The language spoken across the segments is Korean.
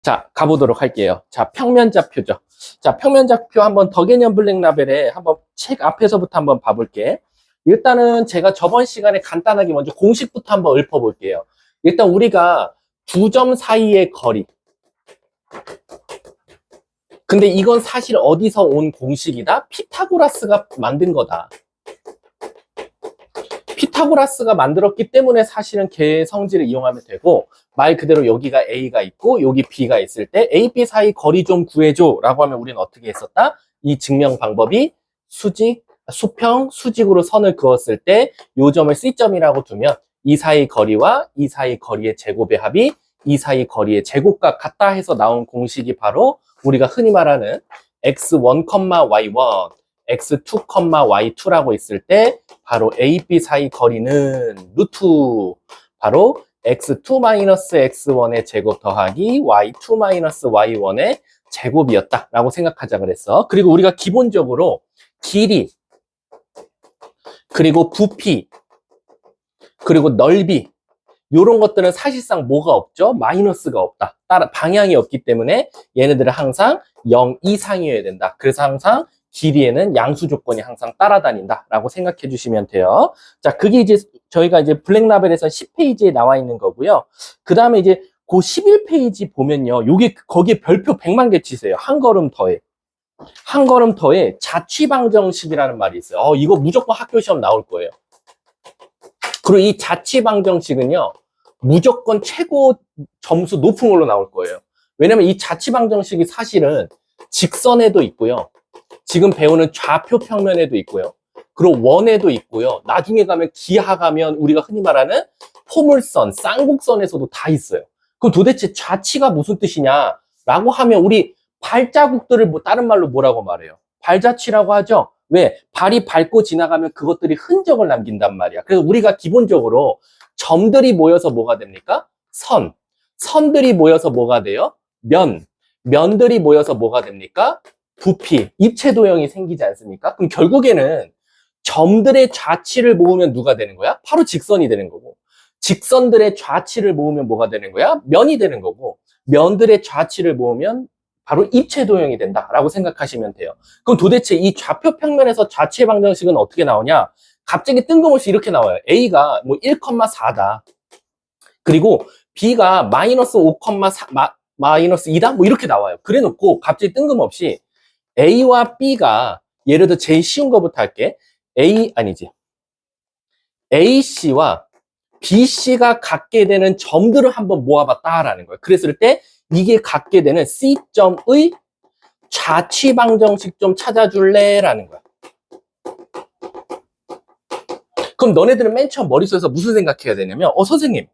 자, 가보도록 할게요. 자, 평면좌표죠. 자, 평면좌표 한번 더 개념 블랙라벨에 한번 책 앞에서부터 한번 봐볼게. 일단은 제가 저번 시간에 간단하게 먼저 공식부터 한번 읊어볼게요. 일단 우리가 두 점 사이의 거리. 근데 이건 사실 어디서 온 공식이다? 피타고라스가 만든 거다. 피타고라스가 만들었기 때문에 사실은 걔 성질을 이용하면 되고, 말 그대로 여기가 A가 있고 여기 B가 있을 때 A, B 사이 거리 좀 구해줘 라고 하면 우리는 어떻게 했었다? 이 증명 방법이 수평, 수직으로 선을 그었을 때 요 점을 C점이라고 두면 이 사이 거리와 이 사이 거리의 제곱의 합이 이 사이 거리의 제곱과 같다 해서 나온 공식이 바로 우리가 흔히 말하는 x1, y1, x2, y2라고 있을 때 바로 A, B 사이 거리는 루트 바로 x2-x1의 제곱 더하기 y2-y1의 제곱이었다 라고 생각하자 그랬어. 그리고 우리가 기본적으로 길이 그리고 부피 그리고 넓이 이런 것들은 사실상 뭐가 없죠? 마이너스가 없다. 따라 방향이 없기 때문에 얘네들은 항상 0 이상이어야 된다. 그래서 항상 길이에는 양수 조건이 항상 따라다닌다 라고 생각해 주시면 돼요. 자, 그게 이제 저희가 이제 블랙라벨에서 10페이지에 나와 있는 거고요. 그 다음에 이제 그 11페이지 보면요. 요게 거기에 별표 100만 개 치세요. 한 걸음 더해. 한 걸음 더해 자취방정식이라는 말이 있어요. 이거 무조건 학교 시험 나올 거예요. 그리고 이 자취방정식은요. 무조건 최고 점수 높은 걸로 나올 거예요. 왜냐면 이 자취방정식이 사실은 직선에도 있고요. 지금 배우는 좌표 평면에도 있고요. 그리고 원에도 있고요. 나중에 가면 기하 가면 우리가 흔히 말하는 포물선, 쌍곡선에서도 다 있어요. 그럼 도대체 좌치가 무슨 뜻이냐? 라고 하면 우리 발자국들을 다른 말로 뭐라고 말해요? 발자취라고 하죠? 왜? 발이 밟고 지나가면 그것들이 흔적을 남긴단 말이야. 그래서 우리가 기본적으로 점들이 모여서 뭐가 됩니까? 선. 선들이 모여서 뭐가 돼요? 면들이 모여서 뭐가 됩니까? 부피, 입체 도형이 생기지 않습니까? 그럼 결국에는 점들의 좌치를 모으면 누가 되는 거야? 바로 직선이 되는 거고, 직선들의 좌치를 모으면 뭐가 되는 거야? 면이 되는 거고, 면들의 좌치를 모으면 바로 입체 도형이 된다라고 생각하시면 돼요. 그럼 도대체 이 좌표 평면에서 좌치의 방정식은 어떻게 나오냐? 갑자기 뜬금없이 이렇게 나와요. A가 뭐 1,4다. 그리고 B가 마이너스 5,4, 마이너스 2다? 뭐 이렇게 나와요. 그래 놓고 갑자기 뜬금없이 A와 B가 예를 들어 제일 쉬운 거부터 할게. AC와 BC가 갖게 되는 점들을 한번 모아봤다라는 거예요. 그랬을 때 이게 갖게 되는 C점의 좌치 방정식 좀 찾아줄래? 라는 거야. 그럼 너네들은 맨 처음 머릿속에서 무슨 생각해야 되냐면 선생님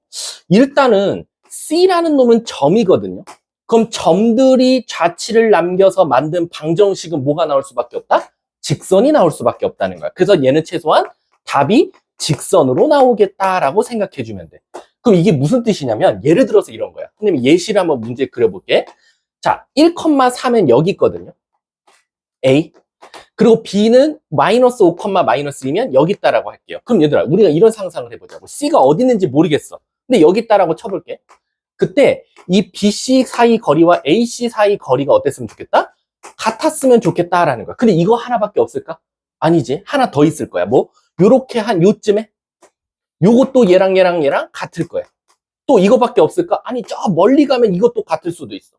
일단은 C라는 놈은 점이거든요. 그럼 점들이 좌치를 남겨서 만든 방정식은 뭐가 나올 수밖에 없다? 직선이 나올 수밖에 없다는 거야. 그래서 얘는 최소한 답이 직선으로 나오겠다라고 생각해주면 돼. 그럼 이게 무슨 뜻이냐면 예를 들어서 이런 거야. 선생님 예시를 한번 문제 그려볼게. 자, 1,4면 여기 있거든요. A. 그리고 B는 마이너스 5, 마이너스 2면 여기 있다라고 할게요. 그럼 얘들아 우리가 이런 상상을 해보자고. C가 어디 있는지 모르겠어. 근데 여기 있다라고 쳐볼게. 그때 이 BC 사이 거리와 AC 사이 거리가 어땠으면 좋겠다? 같았으면 좋겠다라는 거야. 근데 이거 하나밖에 없을까? 아니지. 하나 더 있을 거야. 뭐? 요렇게 한 요쯤에 요것도 얘랑 같을 거야. 또 이거밖에 없을까? 아니 저 멀리 가면 이것도 같을 수도 있어.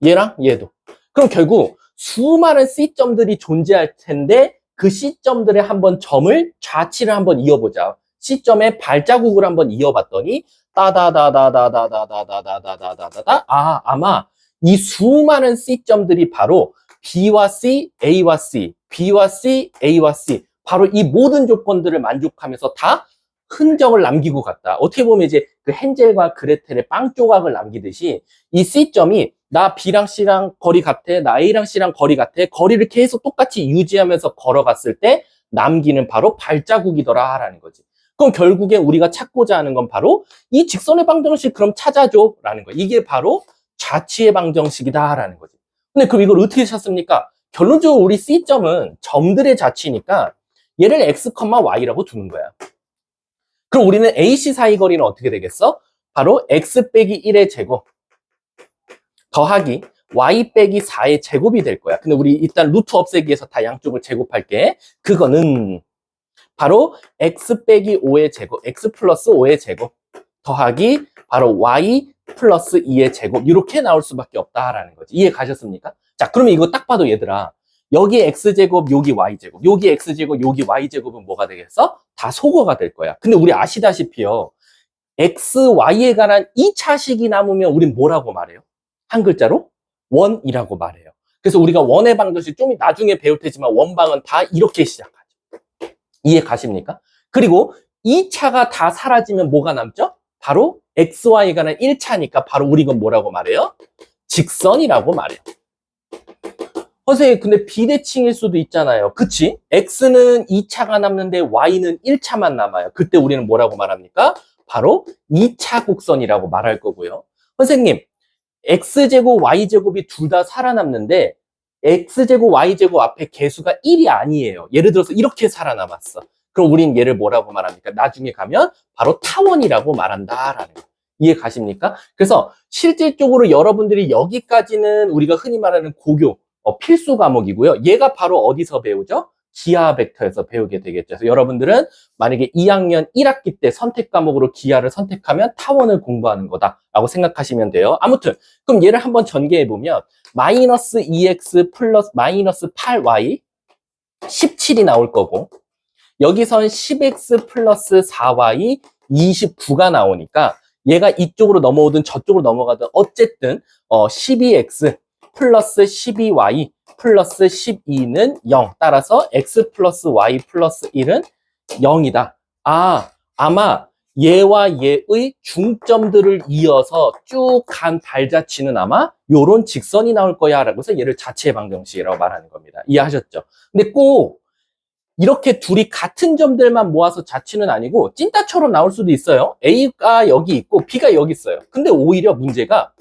얘랑 얘도. 그럼 결국 수많은 C점들이 존재할 텐데 그 C점들의 한번 점을 좌치를 한번 이어보자. C점의 발자국을 한번 이어봤더니 따다다다다다다다다다다다다 아마 이 수많은 C점들이 바로 B와 C, A와 C, B와 C, A와 C 바로 이 모든 조건들을 만족하면서 다 흔적을 남기고 갔다. 어떻게 보면 이제 그 헨젤과 그레텔의 빵 조각을 남기듯이 이 C점이 나 B랑 C랑 거리 같아, 나 A랑 C랑 거리 같아, 거리를 계속 똑같이 유지하면서 걸어갔을 때 남기는 바로 발자국이더라 라는 거지. 그럼 결국에 우리가 찾고자 하는 건 바로 이 직선의 방정식 그럼 찾아줘 라는 거야. 이게 바로 좌치의 방정식이다 라는 거지. 근데 그럼 이걸 어떻게 찾습니까? 결론적으로 우리 C점은 점들의 좌치니까 얘를 x, y라고 두는 거야. 그럼 우리는 AC 사이 거리는 어떻게 되겠어? 바로 x 빼기 1의 제곱 더하기 y 빼기 4의 제곱이 될 거야. 근데 우리 일단 루트 없애기 위해서 다 양쪽을 제곱할게. 그거는 바로 x 빼기 5의 제곱, x 플러스 5의 제곱 더하기 바로 y 플러스 2의 제곱 이렇게 나올 수밖에 없다라는 거지. 이해 가셨습니까? 자, 그러면 이거 딱 봐도 얘들아, 여기 x제곱, 여기 y제곱, 여기 x제곱, 여기 y제곱은 뭐가 되겠어? 다 소거가 될 거야. 근데 우리 아시다시피요, x, y에 관한 2차식이 남으면 우린 뭐라고 말해요? 한 글자로? 원이라고 말해요. 그래서 우리가 원의 방정식 좀 나중에 배울 테지만 원방은 다 이렇게 시작하죠. 이해 가십니까? 그리고 2차가 다 사라지면 뭐가 남죠? 바로 xy에 관한 1차니까 바로 우리 이건 뭐라고 말해요? 직선이라고 말해요. 선생님, 근데 비대칭일 수도 있잖아요. 그치? x는 2차가 남는데 y는 1차만 남아요. 그때 우리는 뭐라고 말합니까? 바로 2차 곡선이라고 말할 거고요. 선생님, x제곱, y제곱이 둘 다 살아남는데 x제곱, y제곱 앞에 개수가 1이 아니에요. 예를 들어서 이렇게 살아남았어. 그럼 우린 얘를 뭐라고 말합니까? 나중에 가면 바로 타원이라고 말한다라는 거. 이해 가십니까? 그래서 실질적으로 여러분들이 여기까지는 우리가 흔히 말하는 고교, 필수 과목이고요. 얘가 바로 어디서 배우죠? 기하 벡터에서 배우게 되겠죠. 그래서 여러분들은 만약에 2학년 1학기 때 선택 과목으로 기하를 선택하면 타원을 공부하는 거다라고 생각하시면 돼요. 아무튼 그럼 얘를 한번 전개해 보면 마이너스 2x 플러스 마이너스 8y 17이 나올 거고, 여기선 10x 플러스 4y 29가 나오니까 얘가 이쪽으로 넘어오든 저쪽으로 넘어가든 어쨌든 12x 플러스 12y 플러스 12는 0. 따라서 x 플러스 y 플러스 1은 0이다. 아마 얘와 얘의 중점들을 이어서 쭉 간 발자취는 아마 요런 직선이 나올 거야 라고 해서 얘를 자체 방정식이라고 말하는 겁니다. 이해하셨죠? 근데 꼭 이렇게 둘이 같은 점들만 모아서 자취는 아니고 찐따처럼 나올 수도 있어요. A가 여기 있고 B가 여기 있어요. 근데 오히려 문제가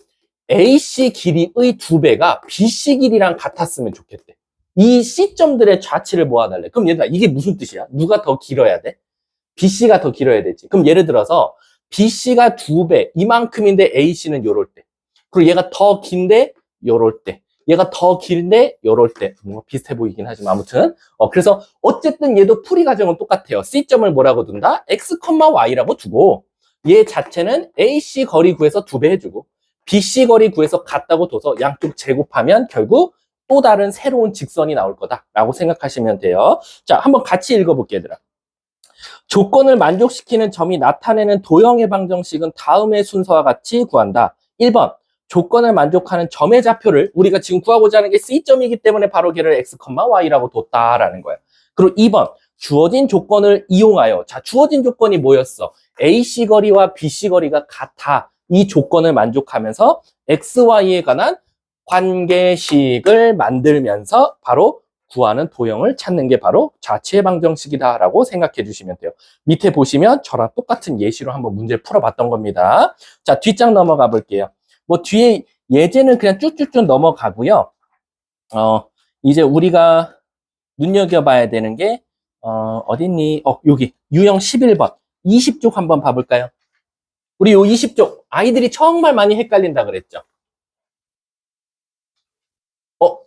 AC 길이의 2배가 BC 길이랑 같았으면 좋겠대. 이 C점들의 좌치를 모아달래. 그럼 얘들아, 이게 무슨 뜻이야? 누가 더 길어야 돼? BC가 더 길어야 되지. 그럼 예를 들어서 BC가 2배 이만큼인데 AC는 요럴 때, 그리고 얘가 더 긴데 요럴 때, 얘가 더 길데 요럴 때, 뭔가 비슷해 보이긴 하지만 아무튼 그래서 어쨌든 얘도 풀이 과정은 똑같아요. C점을 뭐라고 둔다? X, Y라고 두고 얘 자체는 AC 거리 구해서 2배 해주고 BC 거리 구해서 같다고 둬서 양쪽 제곱하면 결국 또 다른 새로운 직선이 나올 거다라고 생각하시면 돼요. 자, 한번 같이 읽어볼게요, 얘들아. 조건을 만족시키는 점이 나타내는 도형의 방정식은 다음의 순서와 같이 구한다. 1번, 조건을 만족하는 점의 좌표를 우리가 지금 구하고자 하는 게 C점이기 때문에 바로 걔를 X, Y라고 뒀다라는 거야. 그리고 2번, 주어진 조건을 이용하여, 자, 주어진 조건이 뭐였어? AC 거리와 BC 거리가 같아. 이 조건을 만족하면서 XY에 관한 관계식을 만들면서 바로 구하는 도형을 찾는 게 바로 좌치의 방정식이다라고 생각해 주시면 돼요. 밑에 보시면 저랑 똑같은 예시로 한번 문제를 풀어봤던 겁니다. 자, 뒷장 넘어가 볼게요. 뭐 뒤에 예제는 그냥 쭉쭉쭉 넘어가고요. 이제 우리가 눈여겨봐야 되는 게 어딨니? 여기 유형 11번 20쪽 한번 봐볼까요? 우리 요 20쪽 아이들이 정말 많이 헷갈린다 그랬죠.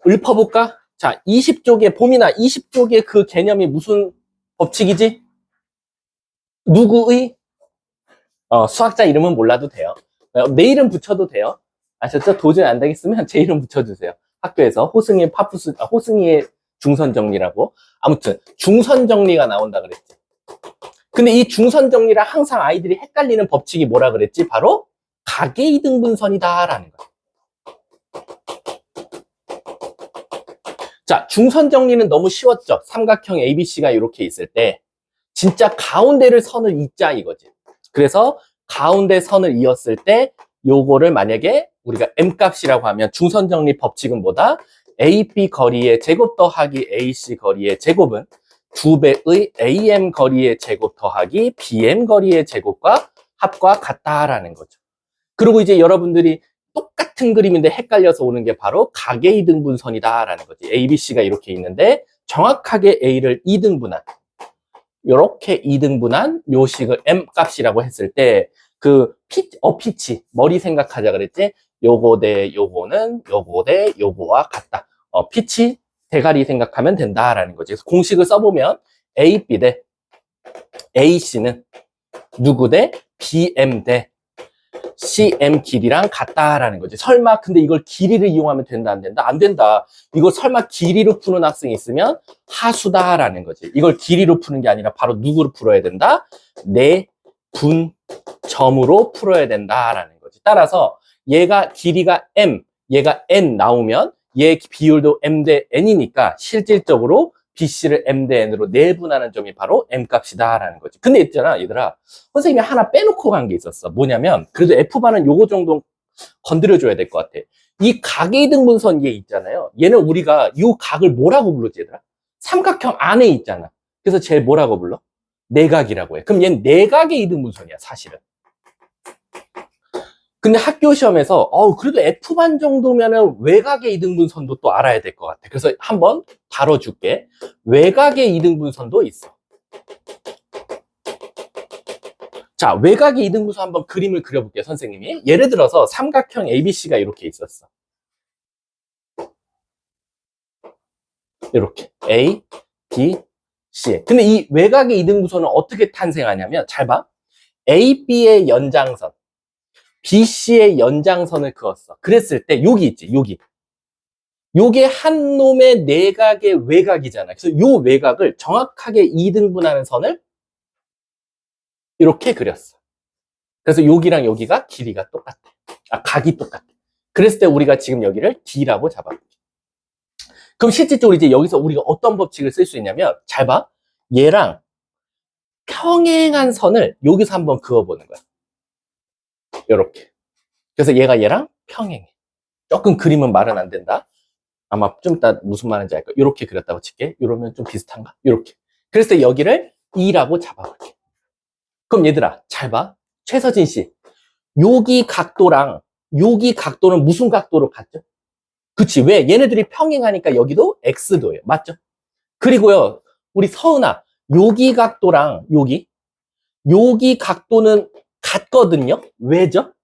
읊어볼까? 자, 20쪽에 봄이나 20쪽의 그 개념이 무슨 법칙이지? 누구의? 수학자 이름은 몰라도 돼요. 내 이름 붙여도 돼요. 아셨죠? 도저히 안 되겠으면 제 이름 붙여주세요. 학교에서 호승이의 중선정리라고. 아무튼 중선정리가 나온다 그랬지. 근데 이 중선정리랑 항상 아이들이 헷갈리는 법칙이 뭐라 그랬지? 바로 가계이등분선이다라는 거야. 자, 중선정리는 너무 쉬웠죠? 삼각형 ABC가 이렇게 있을 때 진짜 가운데를 선을 잇자 이거지. 그래서 가운데 선을 이었을 때 요거를 만약에 우리가 M값이라고 하면 중선정리 법칙은 뭐다? AB 거리의 제곱 더하기 AC 거리의 제곱은 2배의 AM 거리의 제곱 더하기 BM 거리의 제곱과 합과 같다라는 거죠. 그리고 이제 여러분들이 똑같은 그림인데 헷갈려서 오는 게 바로 가계이등분선이다라는 거지. ABC가 이렇게 있는데 정확하게 A를 2등분한, 이렇게 2등분한 요 식을 M값이라고 했을 때 그 피치, 머리 생각하자 그랬지? 요거 대 요거는 요거 대 요거와 같다. 피치 대가리 생각하면 된다라는 거지. 그래서 공식을 써보면 AB 대 AC는 누구 대 BM 대 CM 길이랑 같다라는 거지. 설마 근데 이걸 길이를 이용하면 된다 안 된다? 안 된다. 이거 설마 길이로 푸는 학생이 있으면 하수다라는 거지. 이걸 길이로 푸는 게 아니라 바로 누구로 풀어야 된다? 내 분점으로 풀어야 된다라는 거지. 따라서 얘가 길이가 M, 얘가 N 나오면 얘 비율도 M 대 N이니까 실질적으로 BC를 M 대 N으로 내분하는 점이 바로 M 값이다라는 거지. 근데 있잖아, 얘들아. 선생님이 하나 빼놓고 간 게 있었어. 뭐냐면, 그래도 F반은 요거 정도 건드려줘야 될 것 같아. 이 각의 이등분선 얘 있잖아요. 얘는 우리가 이 각을 뭐라고 부르지, 얘들아? 삼각형 안에 있잖아. 그래서 쟤 뭐라고 불러? 내각이라고 해. 그럼 얘는 내각의 이등분선이야, 사실은. 근데 학교 시험에서 그래도 F반 정도면은 외곽의 이등분선도 또 알아야 될 것 같아. 그래서 한번 다뤄줄게. 외곽의 이등분선도 있어. 자, 외곽의 이등분선 한번 그림을 그려볼게요, 선생님이. 예를 들어서 삼각형 ABC가 이렇게 있었어. 이렇게 A, B, C. 근데 이 외곽의 이등분선은 어떻게 탄생하냐면 잘 봐. AB의 연장선, BC의 연장선을 그었어. 그랬을 때 여기 있지, 여기. 요게 한 놈의 내각의 외곽이잖아. 그래서 요 외곽을 정확하게 2등분하는 선을 이렇게 그렸어. 그래서 여기랑 여기가 길이가 똑같아. 각이 똑같아. 그랬을 때 우리가 지금 여기를 D라고 잡아볼게. 그럼 실질적으로 이제 여기서 우리가 어떤 법칙을 쓸 수 있냐면 잘 봐. 얘랑 평행한 선을 여기서 한번 그어보는 거야. 이렇게. 그래서 얘랑 평행해. 조금 그림은 말은 안 된다. 아마 좀 이따 무슨 말인지 알 거야. 이렇게 그렸다고 칠게. 이러면 좀 비슷한가? 이렇게. 그래서 여기를 2라고 잡아볼게. 그럼 얘들아, 잘 봐. 최서진 씨. 여기 각도랑 여기 각도는 무슨 각도로 같죠? 그치. 왜? 얘네들이 평행하니까 여기도 X도예요. 맞죠? 그리고요, 우리 서은아. 여기 각도랑 여기 각도는 같거든요? 왜죠?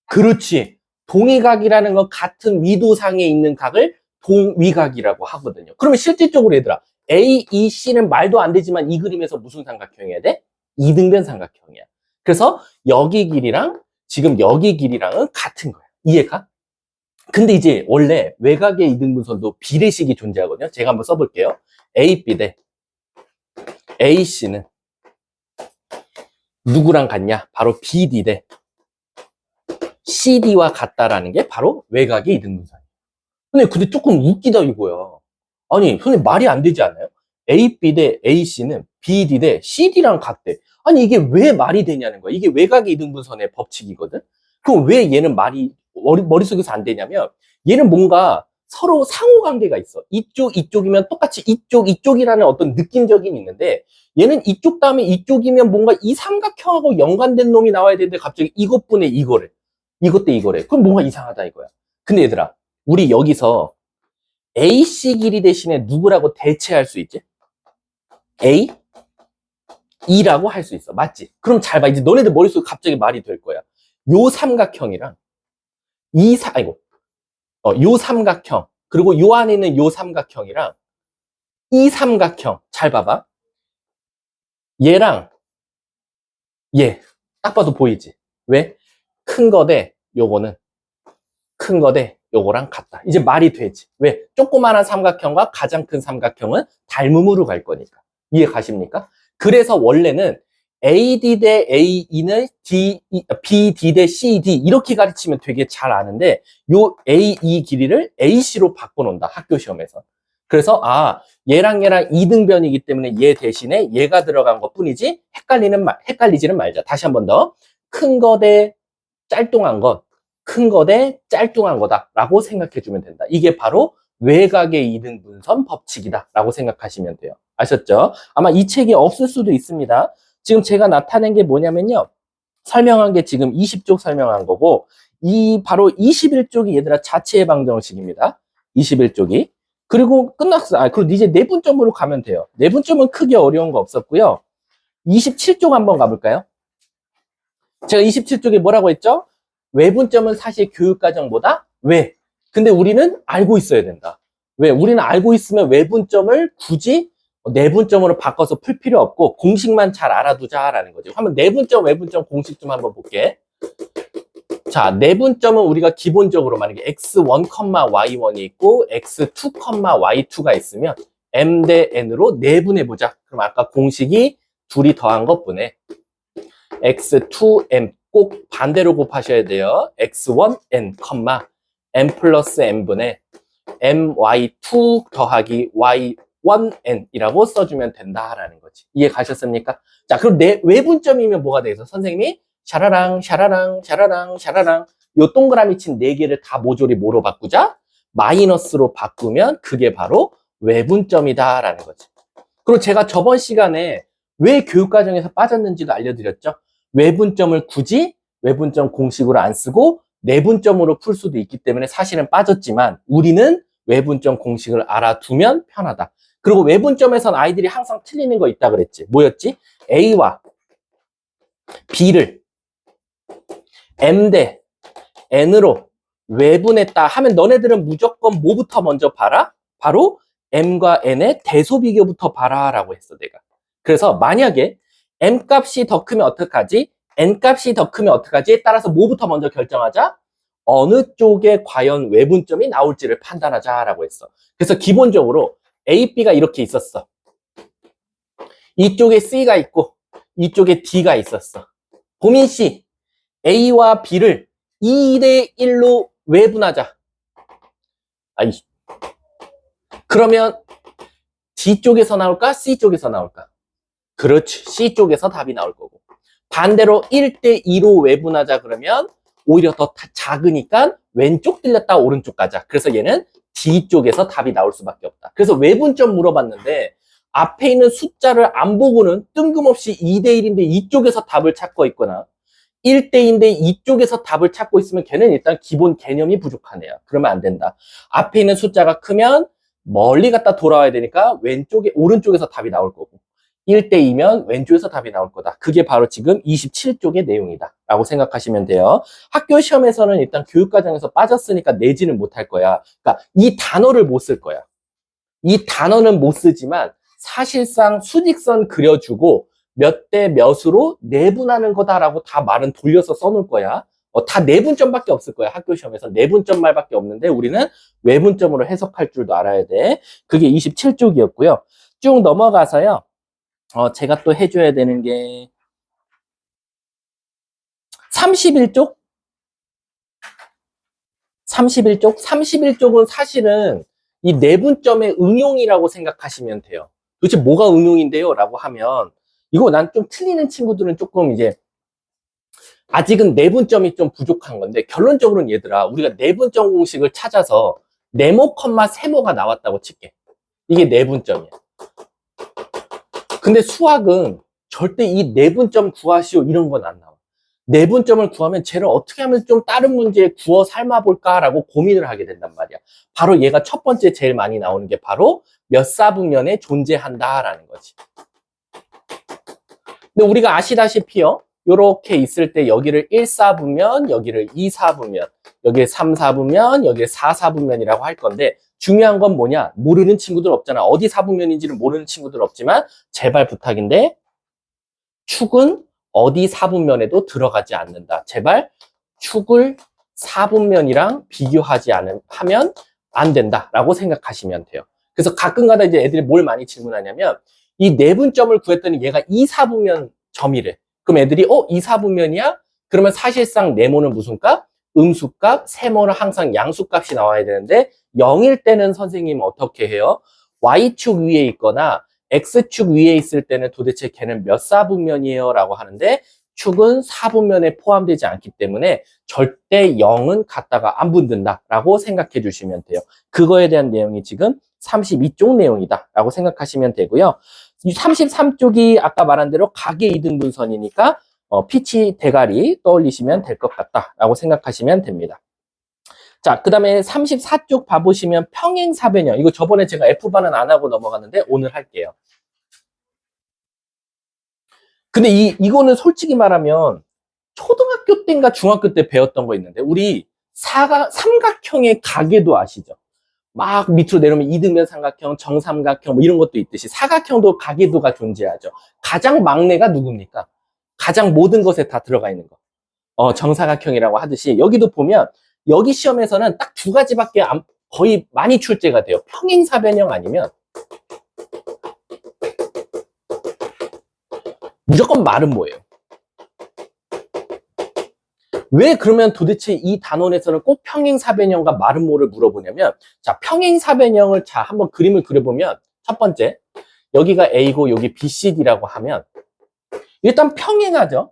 그렇지. 동위각이라는 건 같은 위도상에 있는 각을 동위각이라고 하거든요. 그러면 실질적으로 얘들아, A, E, C는 말도 안 되지만 이 그림에서 무슨 삼각형이어야 돼? 이등변 삼각형이야. 그래서 여기 길이랑 지금 여기 길이랑은 같은 거야. 이해가? 근데 이제 원래 외곽의 이등분선도 비례식이 존재하거든요. 제가 한번 써볼게요. AB 대 AC는 누구랑 같냐? 바로 BD 대 CD와 같다라는 게 바로 외곽의 이등분선이에요. 근데 조금 웃기다 이거야. 아니, 선생님 말이 안 되지 않아요? AB 대 AC는 BD 대 CD랑 같대. 아니, 이게 왜 말이 되냐는 거야. 이게 외곽의 이등분선의 법칙이거든? 그럼 왜 얘는 말이 머릿속에서 안 되냐면 얘는 뭔가 서로 상호관계가 있어. 이쪽이면 똑같이 이쪽이라는 어떤 느낌적인 있는데 얘는 이쪽 다음에 이쪽이면 뭔가 이 삼각형하고 연관된 놈이 나와야 되는데 갑자기 이것분의 이거래. 이것 대 이거래. 그럼 뭔가 이상하다 이거야. 근데 얘들아, 우리 여기서 AC 길이 대신에 누구라고 대체할 수 있지? A, E라고 할 수 있어. 맞지? 그럼 잘 봐. 이제 너네들 머릿속에 갑자기 말이 될 거야. 요 삼각형이랑 요 삼각형 그리고 요 안에 있는 요 삼각형이랑 이 삼각형 잘 봐봐. 얘랑 얘 딱 봐도 보이지? 왜? 큰 거 대 요거는 큰 거 대 요거랑 같다. 이제 말이 되지. 왜? 조그마한 삼각형과 가장 큰 삼각형은 닮음으로 갈 거니까. 이해 가십니까? 그래서 원래는 AD 대 AE는 BD 대 CD 이렇게 가르치면 되게 잘 아는데 요 AE 길이를 AC로 바꿔놓는다. 학교 시험에서. 그래서 얘랑 2등변이기 때문에 얘 대신에 얘가 들어간 것 뿐이지 헷갈리지는 말자. 다시 한 번 더. 큰 거 대 짤뚱한 것. 큰 거 대 짤뚱한 거다라고 생각해주면 된다. 이게 바로 외곽의 이등분선 법칙이다라고 생각하시면 돼요. 아셨죠? 아마 이 책이 없을 수도 있습니다. 지금 제가 나타낸 게 뭐냐면요. 설명한 게 지금 20쪽 설명한 거고 바로 21쪽이 얘들아 자체 방정식입니다. 21쪽이. 그리고 끝났어. 그리고 이제 내분점으로 가면 돼요. 내분점은 크게 어려운 거 없었고요. 27쪽 한번 가볼까요? 제가 27쪽에 뭐라고 했죠? 외분점은 사실 교육과정보다 왜? 근데 우리는 알고 있어야 된다. 왜? 우리는 알고 있으면 외분점을 굳이 내분점으로 바꿔서 풀 필요 없고 공식만 잘 알아두자라는 거죠. 한번 내분점, 외분점 공식 좀 한번 볼게. 자, 내분점은 우리가 기본적으로 만약에 x1, y1이 있고 x2, y2가 있으면 m 대 n으로 내분해보자. 그럼 아까 공식이 둘이 더한 것분에 x2m 꼭 반대로 곱하셔야 돼요. x1n, m 플러스 n분의 my2 더하기 y1n이라고 써주면 된다라는 거지. 이해 가셨습니까? 자, 그럼 내 외분점이면 뭐가 되겠어? 선생님이 샤라랑 샤라랑 샤라랑 샤라랑 요 동그라미 친 4개를 다 모조리 뭐로 바꾸자? 마이너스로 바꾸면 그게 바로 외분점이다라는 거지. 그리고 제가 저번 시간에 왜 교육과정에서 빠졌는지도 알려드렸죠. 외분점을 굳이 외분점 공식으로 안 쓰고 내분점으로 풀 수도 있기 때문에 사실은 빠졌지만 우리는 외분점 공식을 알아두면 편하다. 그리고 외분점에선 아이들이 항상 틀리는 거 있다 그랬지. 뭐였지? A와 B를 M 대 N으로 외분했다 하면 너네들은 무조건 뭐부터 먼저 봐라? 바로 M과 N의 대소 비교부터 봐라 라고 했어 내가. 그래서 만약에 M 값이 더 크면 어떡하지? N 값이 더 크면 어떡하지에 따라서 뭐부터 먼저 결정하자? 어느 쪽에 과연 외분점이 나올지를 판단하자라고 했어. 그래서 기본적으로 A, B가 이렇게 있었어. 이쪽에 C가 있고 이쪽에 D가 있었어. 보민 씨, A와 B를 2대 1로 외분하자. 아이, 그러면 D 쪽에서 나올까? C 쪽에서 나올까? 그렇지. C 쪽에서 답이 나올 거고. 반대로 1대 2로 외분하자 그러면 오히려 더 작으니까 왼쪽 들렸다 오른쪽 가자. 그래서 얘는 D 쪽에서 답이 나올 수밖에 없다. 그래서 외분점 물어봤는데 앞에 있는 숫자를 안 보고는 뜬금없이 2대 1인데 이쪽에서 답을 찾고 있거나 1대2인데 이쪽에서 답을 찾고 있으면 걔는 일단 기본 개념이 부족한 애야. 그러면 안 된다. 앞에 있는 숫자가 크면 멀리 갔다 돌아와야 되니까 오른쪽에서 답이 나올 거고 1대2면 왼쪽에서 답이 나올 거다. 그게 바로 지금 27쪽의 내용이다 라고 생각하시면 돼요. 학교 시험에서는 일단 교육과정에서 빠졌으니까 내지는 못할 거야. 그러니까 이 단어를 못 쓸 거야. 이 단어는 못 쓰지만 사실상 수직선 그려주고 몇 대 몇으로 내분하는 거다라고 다 말은 돌려서 써놓을 거야. 다 내분점밖에 없을 거야. 학교 시험에서 내분점 말밖에 없는데 우리는 외분점으로 해석할 줄도 알아야 돼. 그게 27쪽이었고요. 쭉 넘어가서요. 제가 또 해줘야 되는 게 31쪽? 31쪽은 사실은 이 내분점의 응용이라고 생각하시면 돼요. 도대체 뭐가 응용인데요? 라고 하면 이거 난 좀 틀리는 친구들은 조금 이제 아직은 내분점이 좀 부족한 건데 결론적으로는 얘들아 우리가 내분점 공식을 찾아서 네모, 세모가 나왔다고 칠게. 이게 내분점이야. 근데 수학은 절대 이 내분점 구하시오 이런 건 안 나와. 내분점을 구하면 쟤를 어떻게 하면 좀 다른 문제에 구워 삶아볼까라고 고민을 하게 된단 말이야. 바로 얘가 첫 번째 제일 많이 나오는 게 바로 몇 사분면에 존재한다라는 거지. 근데 우리가 아시다시피요. 요렇게 있을 때 여기를 1사분면, 여기를 2사분면, 여기를 3사분면, 여기를 4사분면이라고 할 건데 중요한 건 뭐냐? 모르는 친구들 없잖아. 어디 사분면인지는 모르는 친구들 없지만 제발 부탁인데 축은 어디 사분면에도 들어가지 않는다. 제발 축을 사분면이랑 비교하지 하면 안 된다라고 생각하시면 돼요. 그래서 가끔가다 이제 애들이 뭘 많이 질문하냐면 이 내분점을 구했더니 얘가 2사분면 점이래. 그럼 애들이 2사분면이야? 그러면 사실상 네모는 무슨 값? 음수값, 세모는 항상 양수값이 나와야 되는데 0일 때는 선생님 어떻게 해요? Y축 위에 있거나 X축 위에 있을 때는 도대체 걔는 몇 사분면이에요? 라고 하는데 축은 사분면에 포함되지 않기 때문에 절대 0은 갖다가 안 붙는다 라고 생각해 주시면 돼요. 그거에 대한 내용이 지금 32쪽 내용이다 라고 생각하시면 되고요. 33쪽이 아까 말한 대로 가계 이등분선이니까 피치 대가리 떠올리시면 될 것 같다 라고 생각하시면 됩니다. 자, 그 다음에 34쪽 봐보시면 평행사변형. 이거 저번에 제가 F반은 안 하고 넘어갔는데 오늘 할게요. 근데 이거는 솔직히 말하면 초등학교 때인가 중학교 때 배웠던 거 있는데 우리 삼각형의 가계도 아시죠? 막 밑으로 내려오면 이등변 삼각형, 정삼각형 뭐 이런 것도 있듯이 사각형도 가계도가 존재하죠. 가장 막내가 누굽니까? 가장 모든 것에 다 들어가 있는 거. 정사각형이라고 하듯이 여기도 보면 여기 시험에서는 딱 두 가지밖에 거의 많이 출제가 돼요. 평행사변형 아니면 무조건 마름모예요. 왜 그러면 도대체 이 단원에서는 꼭 평행사변형과 마름모를 물어보냐면, 자, 평행사변형을 자, 한번 그림을 그려보면, 첫 번째, 여기가 A고 여기 B, C, D라고 하면, 일단 평행하죠?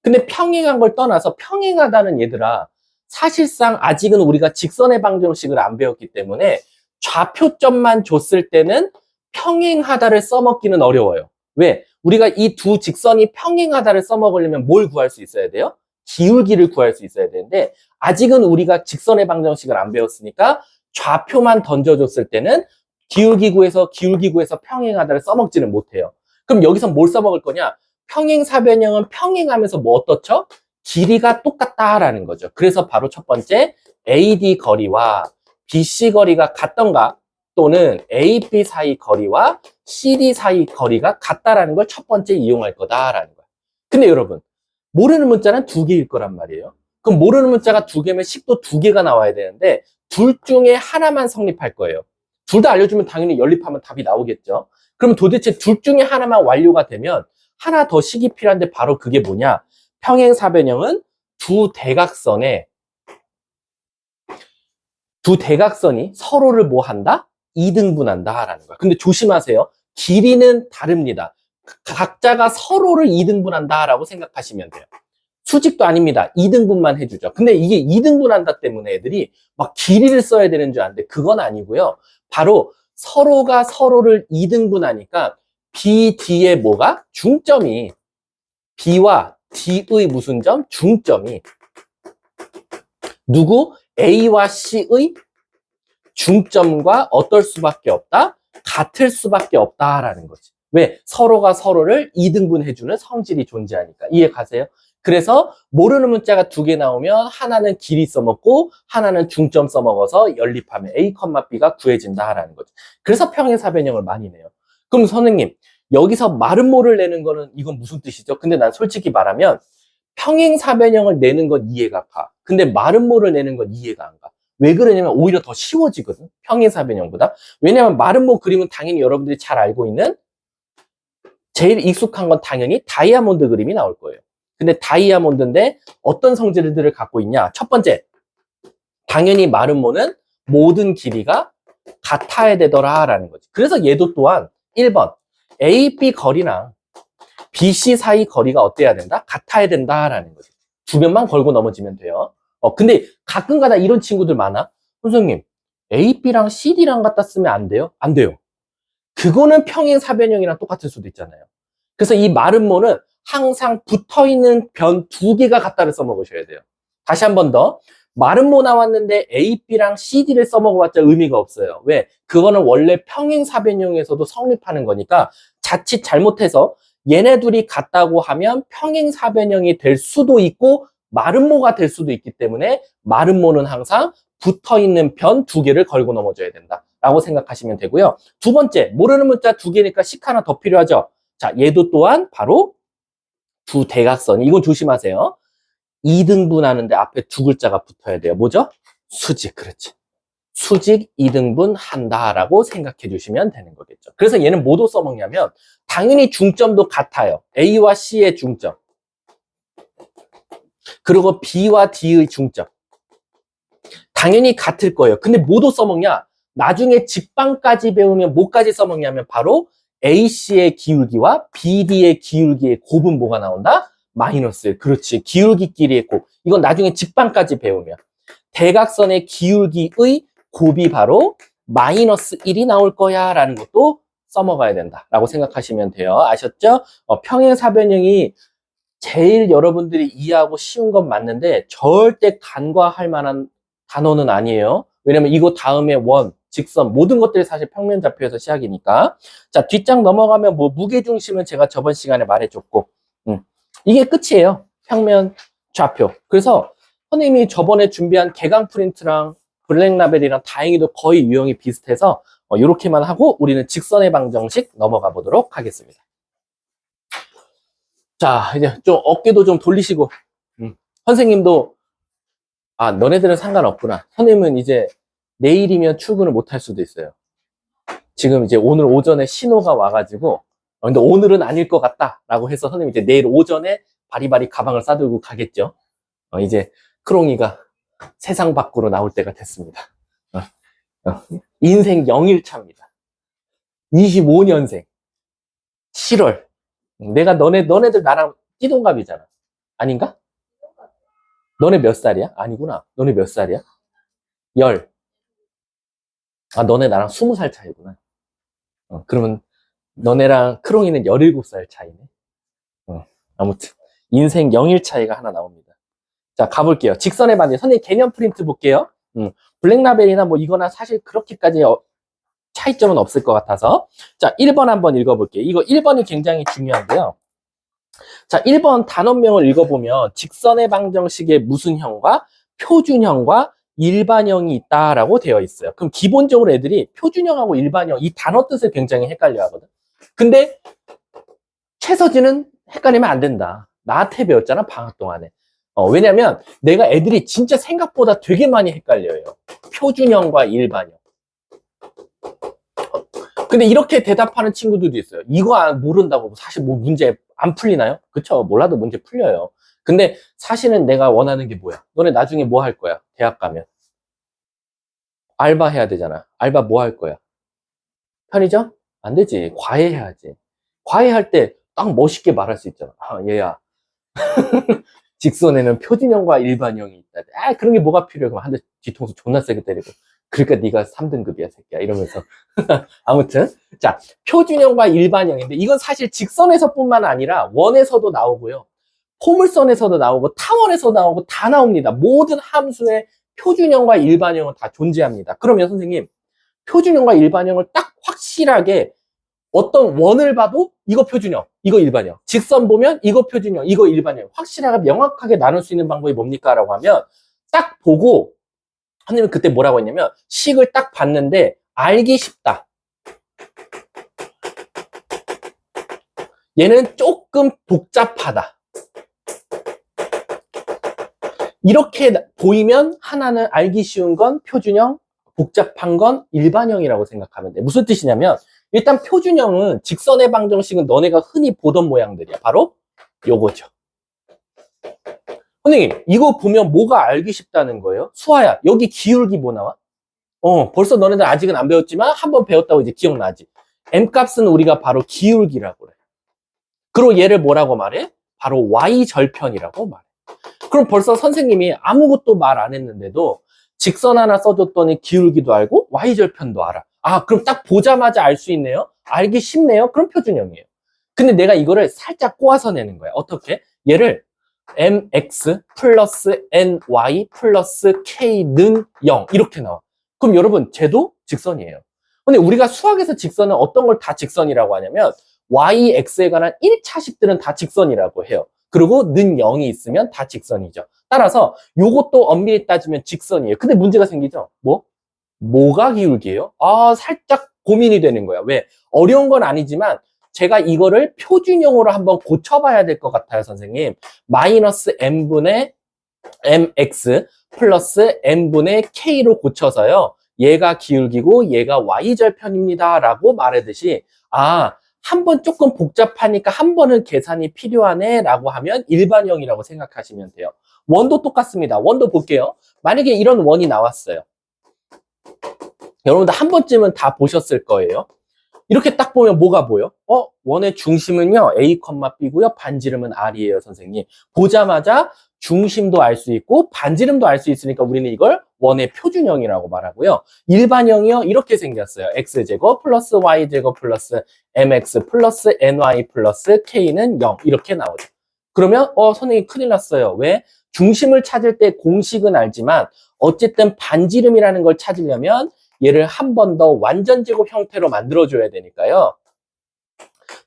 근데 평행한 걸 떠나서 평행하다는 얘들아, 사실상 아직은 우리가 직선의 방정식을 안 배웠기 때문에 좌표점만 줬을 때는 평행하다를 써먹기는 어려워요. 왜? 우리가 이 두 직선이 평행하다를 써먹으려면 뭘 구할 수 있어야 돼요? 기울기를 구할 수 있어야 되는데 아직은 우리가 직선의 방정식을 안 배웠으니까 좌표만 던져줬을 때는 기울기 구해서 평행하다를 써먹지는 못해요. 그럼 여기서 뭘 써먹을 거냐? 평행사변형은 평행하면서 뭐 어떻죠? 길이가 똑같다라는 거죠. 그래서 바로 첫 번째 AD 거리와 BC 거리가 같던가 또는 AB 사이 거리와 CD 사이 거리가 같다라는 걸 첫 번째 이용할 거다라는 거예요. 근데 여러분 모르는 문자는 두 개일 거란 말이에요. 그럼 모르는 문자가 두 개면 식도 두 개가 나와야 되는데 둘 중에 하나만 성립할 거예요. 둘 다 알려주면 당연히 연립하면 답이 나오겠죠. 그럼 도대체 둘 중에 하나만 완료가 되면 하나 더 식이 필요한데 바로 그게 뭐냐? 평행사변형은 두 대각선이 서로를 뭐 한다? 이등분한다 라는 거야. 근데 조심하세요. 길이는 다릅니다. 각자가 서로를 이등분한다 라고 생각하시면 돼요. 수직도 아닙니다. 2등분만 해주죠. 근데 이게 2등분한다 때문에 애들이 막 길이를 써야 되는 줄 아는데 그건 아니고요. 바로 서로가 서로를 2등분하니까 B, D의 뭐가? 중점이 B와 D의 무슨 점? 중점이 누구? A와 C의 중점과 어떨 수밖에 없다? 같을 수밖에 없다라는 거지. 왜? 서로가 서로를 2등분해주는 성질이 존재하니까. 이해 가세요? 그래서 모르는 문자가 두 개 나오면 하나는 길이 써먹고 하나는 중점 써먹어서 연립하면 A, B가 구해진다라는 거죠. 그래서 평행사변형을 많이 내요. 그럼 선생님, 여기서 마름모를 내는 거는 이건 무슨 뜻이죠? 근데 난 솔직히 말하면 평행사변형을 내는 건 이해가 가. 근데 마름모를 내는 건 이해가 안 가. 왜 그러냐면 오히려 더 쉬워지거든. 평행사변형보다. 왜냐면 마름모 그림은 당연히 여러분들이 잘 알고 있는 제일 익숙한 건 당연히 다이아몬드 그림이 나올 거예요. 근데 다이아몬드인데 어떤 성질들을 갖고 있냐? 첫 번째, 당연히 마름모는 모든 길이가 같아야 되더라라는 거지. 그래서 얘도 또한 1번 AB 거리랑 BC 사이 거리가 어때야 된다? 같아야 된다라는 거지. 두 변만 걸고 넘어지면 돼요. 근데 가끔가다 이런 친구들 많아. 선생님, AB랑 CD랑 갖다 쓰면 안 돼요? 안 돼요. 그거는 평행사변형이랑 똑같을 수도 있잖아요. 그래서 이 마름모는 항상 붙어있는 변 두 개가 같다를 써먹으셔야 돼요. 다시 한 번 더. 마름모 나왔는데 AB랑 CD를 써먹어봤자 의미가 없어요. 왜? 그거는 원래 평행사변형에서도 성립하는 거니까 자칫 잘못해서 얘네 둘이 같다고 하면 평행사변형이 될 수도 있고 마름모가 될 수도 있기 때문에 마름모는 항상 붙어있는 변 두 개를 걸고 넘어져야 된다 라고 생각하시면 되고요. 두 번째, 모르는 문자 두 개니까 식 하나 더 필요하죠. 자, 얘도 또한 바로 두 대각선이, 이건 조심하세요. 2등분 하는데 앞에 두 글자가 붙어야 돼요. 뭐죠? 수직, 그렇지. 수직 2등분 한다라고 생각해 주시면 되는 거겠죠. 그래서 얘는 뭐도 써먹냐면 당연히 중점도 같아요. A와 C의 중점. 그리고 B와 D의 중점. 당연히 같을 거예요. 근데 뭐도 써먹냐? 나중에 직방까지 배우면 뭐까지 써먹냐면 바로 AC의 기울기와 BD의 기울기의 곱은 뭐가 나온다? 마이너스. 그렇지. 기울기끼리의 곱. 이건 나중에 직방까지 배우면. 대각선의 기울기의 곱이 바로 마이너스 1이 나올 거야 라는 것도 써먹어야 된다라고 생각하시면 돼요. 아셨죠? 평행사변형이 제일 여러분들이 이해하고 쉬운 건 맞는데 절대 간과할 만한 단어는 아니에요. 왜냐면 이거 다음에 원, 직선 모든 것들이 사실 평면좌표에서 시작이니까. 자, 뒷장 넘어가면 뭐 무게중심은 제가 저번 시간에 말해줬고 이게 끝이에요. 평면, 좌표. 그래서 선생님이 저번에 준비한 개강 프린트랑 블랙라벨이랑 다행히도 거의 유형이 비슷해서 이렇게만 하고 우리는 직선의 방정식 넘어가 보도록 하겠습니다. 자, 이제 좀 어깨도 좀 돌리시고, 선생님도, 아, 너네들은 상관없구나. 선생님은 이제 내일이면 출근을 못 할 수도 있어요. 지금 이제 오늘 오전에 신호가 와가지고, 근데 오늘은 아닐 것 같다라고 해서 선생님 이제 내일 오전에 바리바리 가방을 싸들고 가겠죠. 이제 크롱이가 세상 밖으로 나올 때가 됐습니다. 인생 0일차입니다. 25년생. 7월. 내가 너네들 나랑 띠동갑이잖아. 아닌가? 너네 몇 살이야? 아니구나. 너네 몇 살이야? 10. 아, 너네 나랑 20살 차이구나. 그러면 너네랑 크롱이는 17살 차이네. 아무튼 인생 0일 차이가 하나 나옵니다. 자, 가볼게요. 직선의 반지. 선생님 개념 프린트 볼게요. 블랙라벨이나 뭐 이거나 사실 그렇게까지 차이점은 없을 것 같아서. 자, 1번 한번 읽어볼게요. 이거 1번이 굉장히 중요한데요. 자, 1번 단원명을 읽어보면 직선의 방정식에 무슨 형과 표준형과 일반형이 있다라고 되어 있어요. 그럼 기본적으로 애들이 표준형하고 일반형 이 단어 뜻을 굉장히 헷갈려 하거든. 근데 최서진은 헷갈리면 안 된다. 나한테 배웠잖아, 방학 동안에. 왜냐면 내가 애들이 진짜 생각보다 되게 많이 헷갈려요. 표준형과 일반형. 근데 이렇게 대답하는 친구들도 있어요. 이거 모른다고 사실 뭐 문제 안 풀리나요? 그쵸? 몰라도 문제 풀려요. 근데 사실은 내가 원하는 게 뭐야? 너네 나중에 뭐 할 거야? 대학 가면. 알바 해야 되잖아. 알바 뭐 할 거야? 편의점? 안 되지. 과외해야지. 과외할 때 딱 멋있게 말할 수 있잖아. 아, 얘야. 직선에는 표준형과 일반형이 있다. 아, 그런 게 뭐가 필요해? 그럼 한 대 뒤통수 존나 세게 때리고. 그러니까 네가 3등급이야, 새끼야. 이러면서. 아무튼. 자, 표준형과 일반형인데 이건 사실 직선에서뿐만 아니라 원에서도 나오고요. 포물선에서도 나오고 타원에서 나오고 다 나옵니다. 모든 함수에 표준형과 일반형은 다 존재합니다. 그러면 선생님, 표준형과 일반형을 딱 확실하게 어떤 원을 봐도 이거 표준형, 이거 일반형. 직선 보면 이거 표준형, 이거 일반형. 확실하게 명확하게 나눌 수 있는 방법이 뭡니까? 라고 하면 딱 보고 선생님은 그때 뭐라고 했냐면 식을 딱 봤는데 알기 쉽다. 얘는 조금 복잡하다. 이렇게 보이면 하나는 알기 쉬운 건 표준형, 복잡한 건 일반형이라고 생각하면 돼. 무슨 뜻이냐면 일단 표준형은 직선의 방정식은 너네가 흔히 보던 모양들이야. 바로 요거죠. 선생님, 이거 보면 뭐가 알기 쉽다는 거예요? 수아야, 여기 기울기 뭐 나와? 벌써 너네들 아직은 안 배웠지만 한번 배웠다고 이제 기억나지? M값은 우리가 바로 기울기라고 그래. 그리고 얘를 뭐라고 말해? 바로 Y절편이라고 말해. 그럼 벌써 선생님이 아무것도 말 안 했는데도 직선 하나 써줬더니 기울기도 알고 Y절편도 알아. 아, 그럼 딱 보자마자 알 수 있네요? 알기 쉽네요? 그럼 표준형이에요. 근데 내가 이거를 살짝 꼬아서 내는 거야. 어떻게? 얘를 mx 플러스 ny 플러스 k는 0 이렇게 나와. 그럼 여러분 쟤도 직선이에요. 근데 우리가 수학에서 직선은 어떤 걸 다 직선이라고 하냐면 y, x에 관한 1차식들은 다 직선이라고 해요. 그리고 는 0이 있으면 다 직선이죠. 따라서 요것도 엄밀히 따지면 직선이에요. 근데 문제가 생기죠. 뭐가 기울기예요? 아, 살짝 고민이 되는 거야. 왜? 어려운 건 아니지만 제가 이거를 표준형으로 한번 고쳐봐야 될 것 같아요, 선생님. 마이너스 n분의 mx 플러스 n분의 k로 고쳐서요. 얘가 기울기고 얘가 y절편입니다. 라고 말하듯이 아, 한 번 조금 복잡하니까 한 번은 계산이 필요하네 라고 하면 일반형이라고 생각하시면 돼요. 원도 똑같습니다. 원도 볼게요. 만약에 이런 원이 나왔어요. 여러분들 한 번쯤은 다 보셨을 거예요. 이렇게 딱 보면 뭐가 보여? 원의 중심은요, A, B고요. 반지름은 R이에요, 선생님. 보자마자 중심도 알 수 있고 반지름도 알 수 있으니까 우리는 이걸 원의 표준형이라고 말하고요. 일반형이요, 이렇게 생겼어요. X제곱 플러스 Y제곱 플러스 MX 플러스 NY 플러스 K는 0 이렇게 나오죠. 그러면 선생님 큰일 났어요. 왜? 중심을 찾을 때 공식은 알지만 어쨌든 반지름이라는 걸 찾으려면 얘를 한 번 더 완전 제곱 형태로 만들어줘야 되니까요.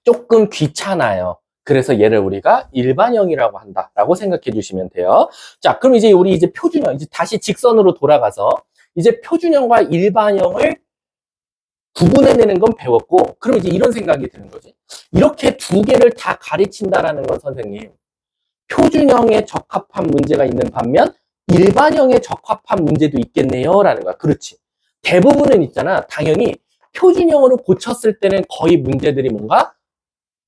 조금 귀찮아요. 그래서 얘를 우리가 일반형이라고 한다라고 생각해 주시면 돼요. 자, 그럼 이제 우리 이제 표준형, 이제 다시 직선으로 돌아가서 이제 표준형과 일반형을 구분해내는 건 배웠고, 그럼 이제 이런 생각이 드는 거지. 이렇게 두 개를 다 가르친다라는 건 선생님, 표준형에 적합한 문제가 있는 반면 일반형에 적합한 문제도 있겠네요 라는 거야. 그렇지. 대부분은 있잖아. 당연히 표준형으로 고쳤을 때는 거의 문제들이 뭔가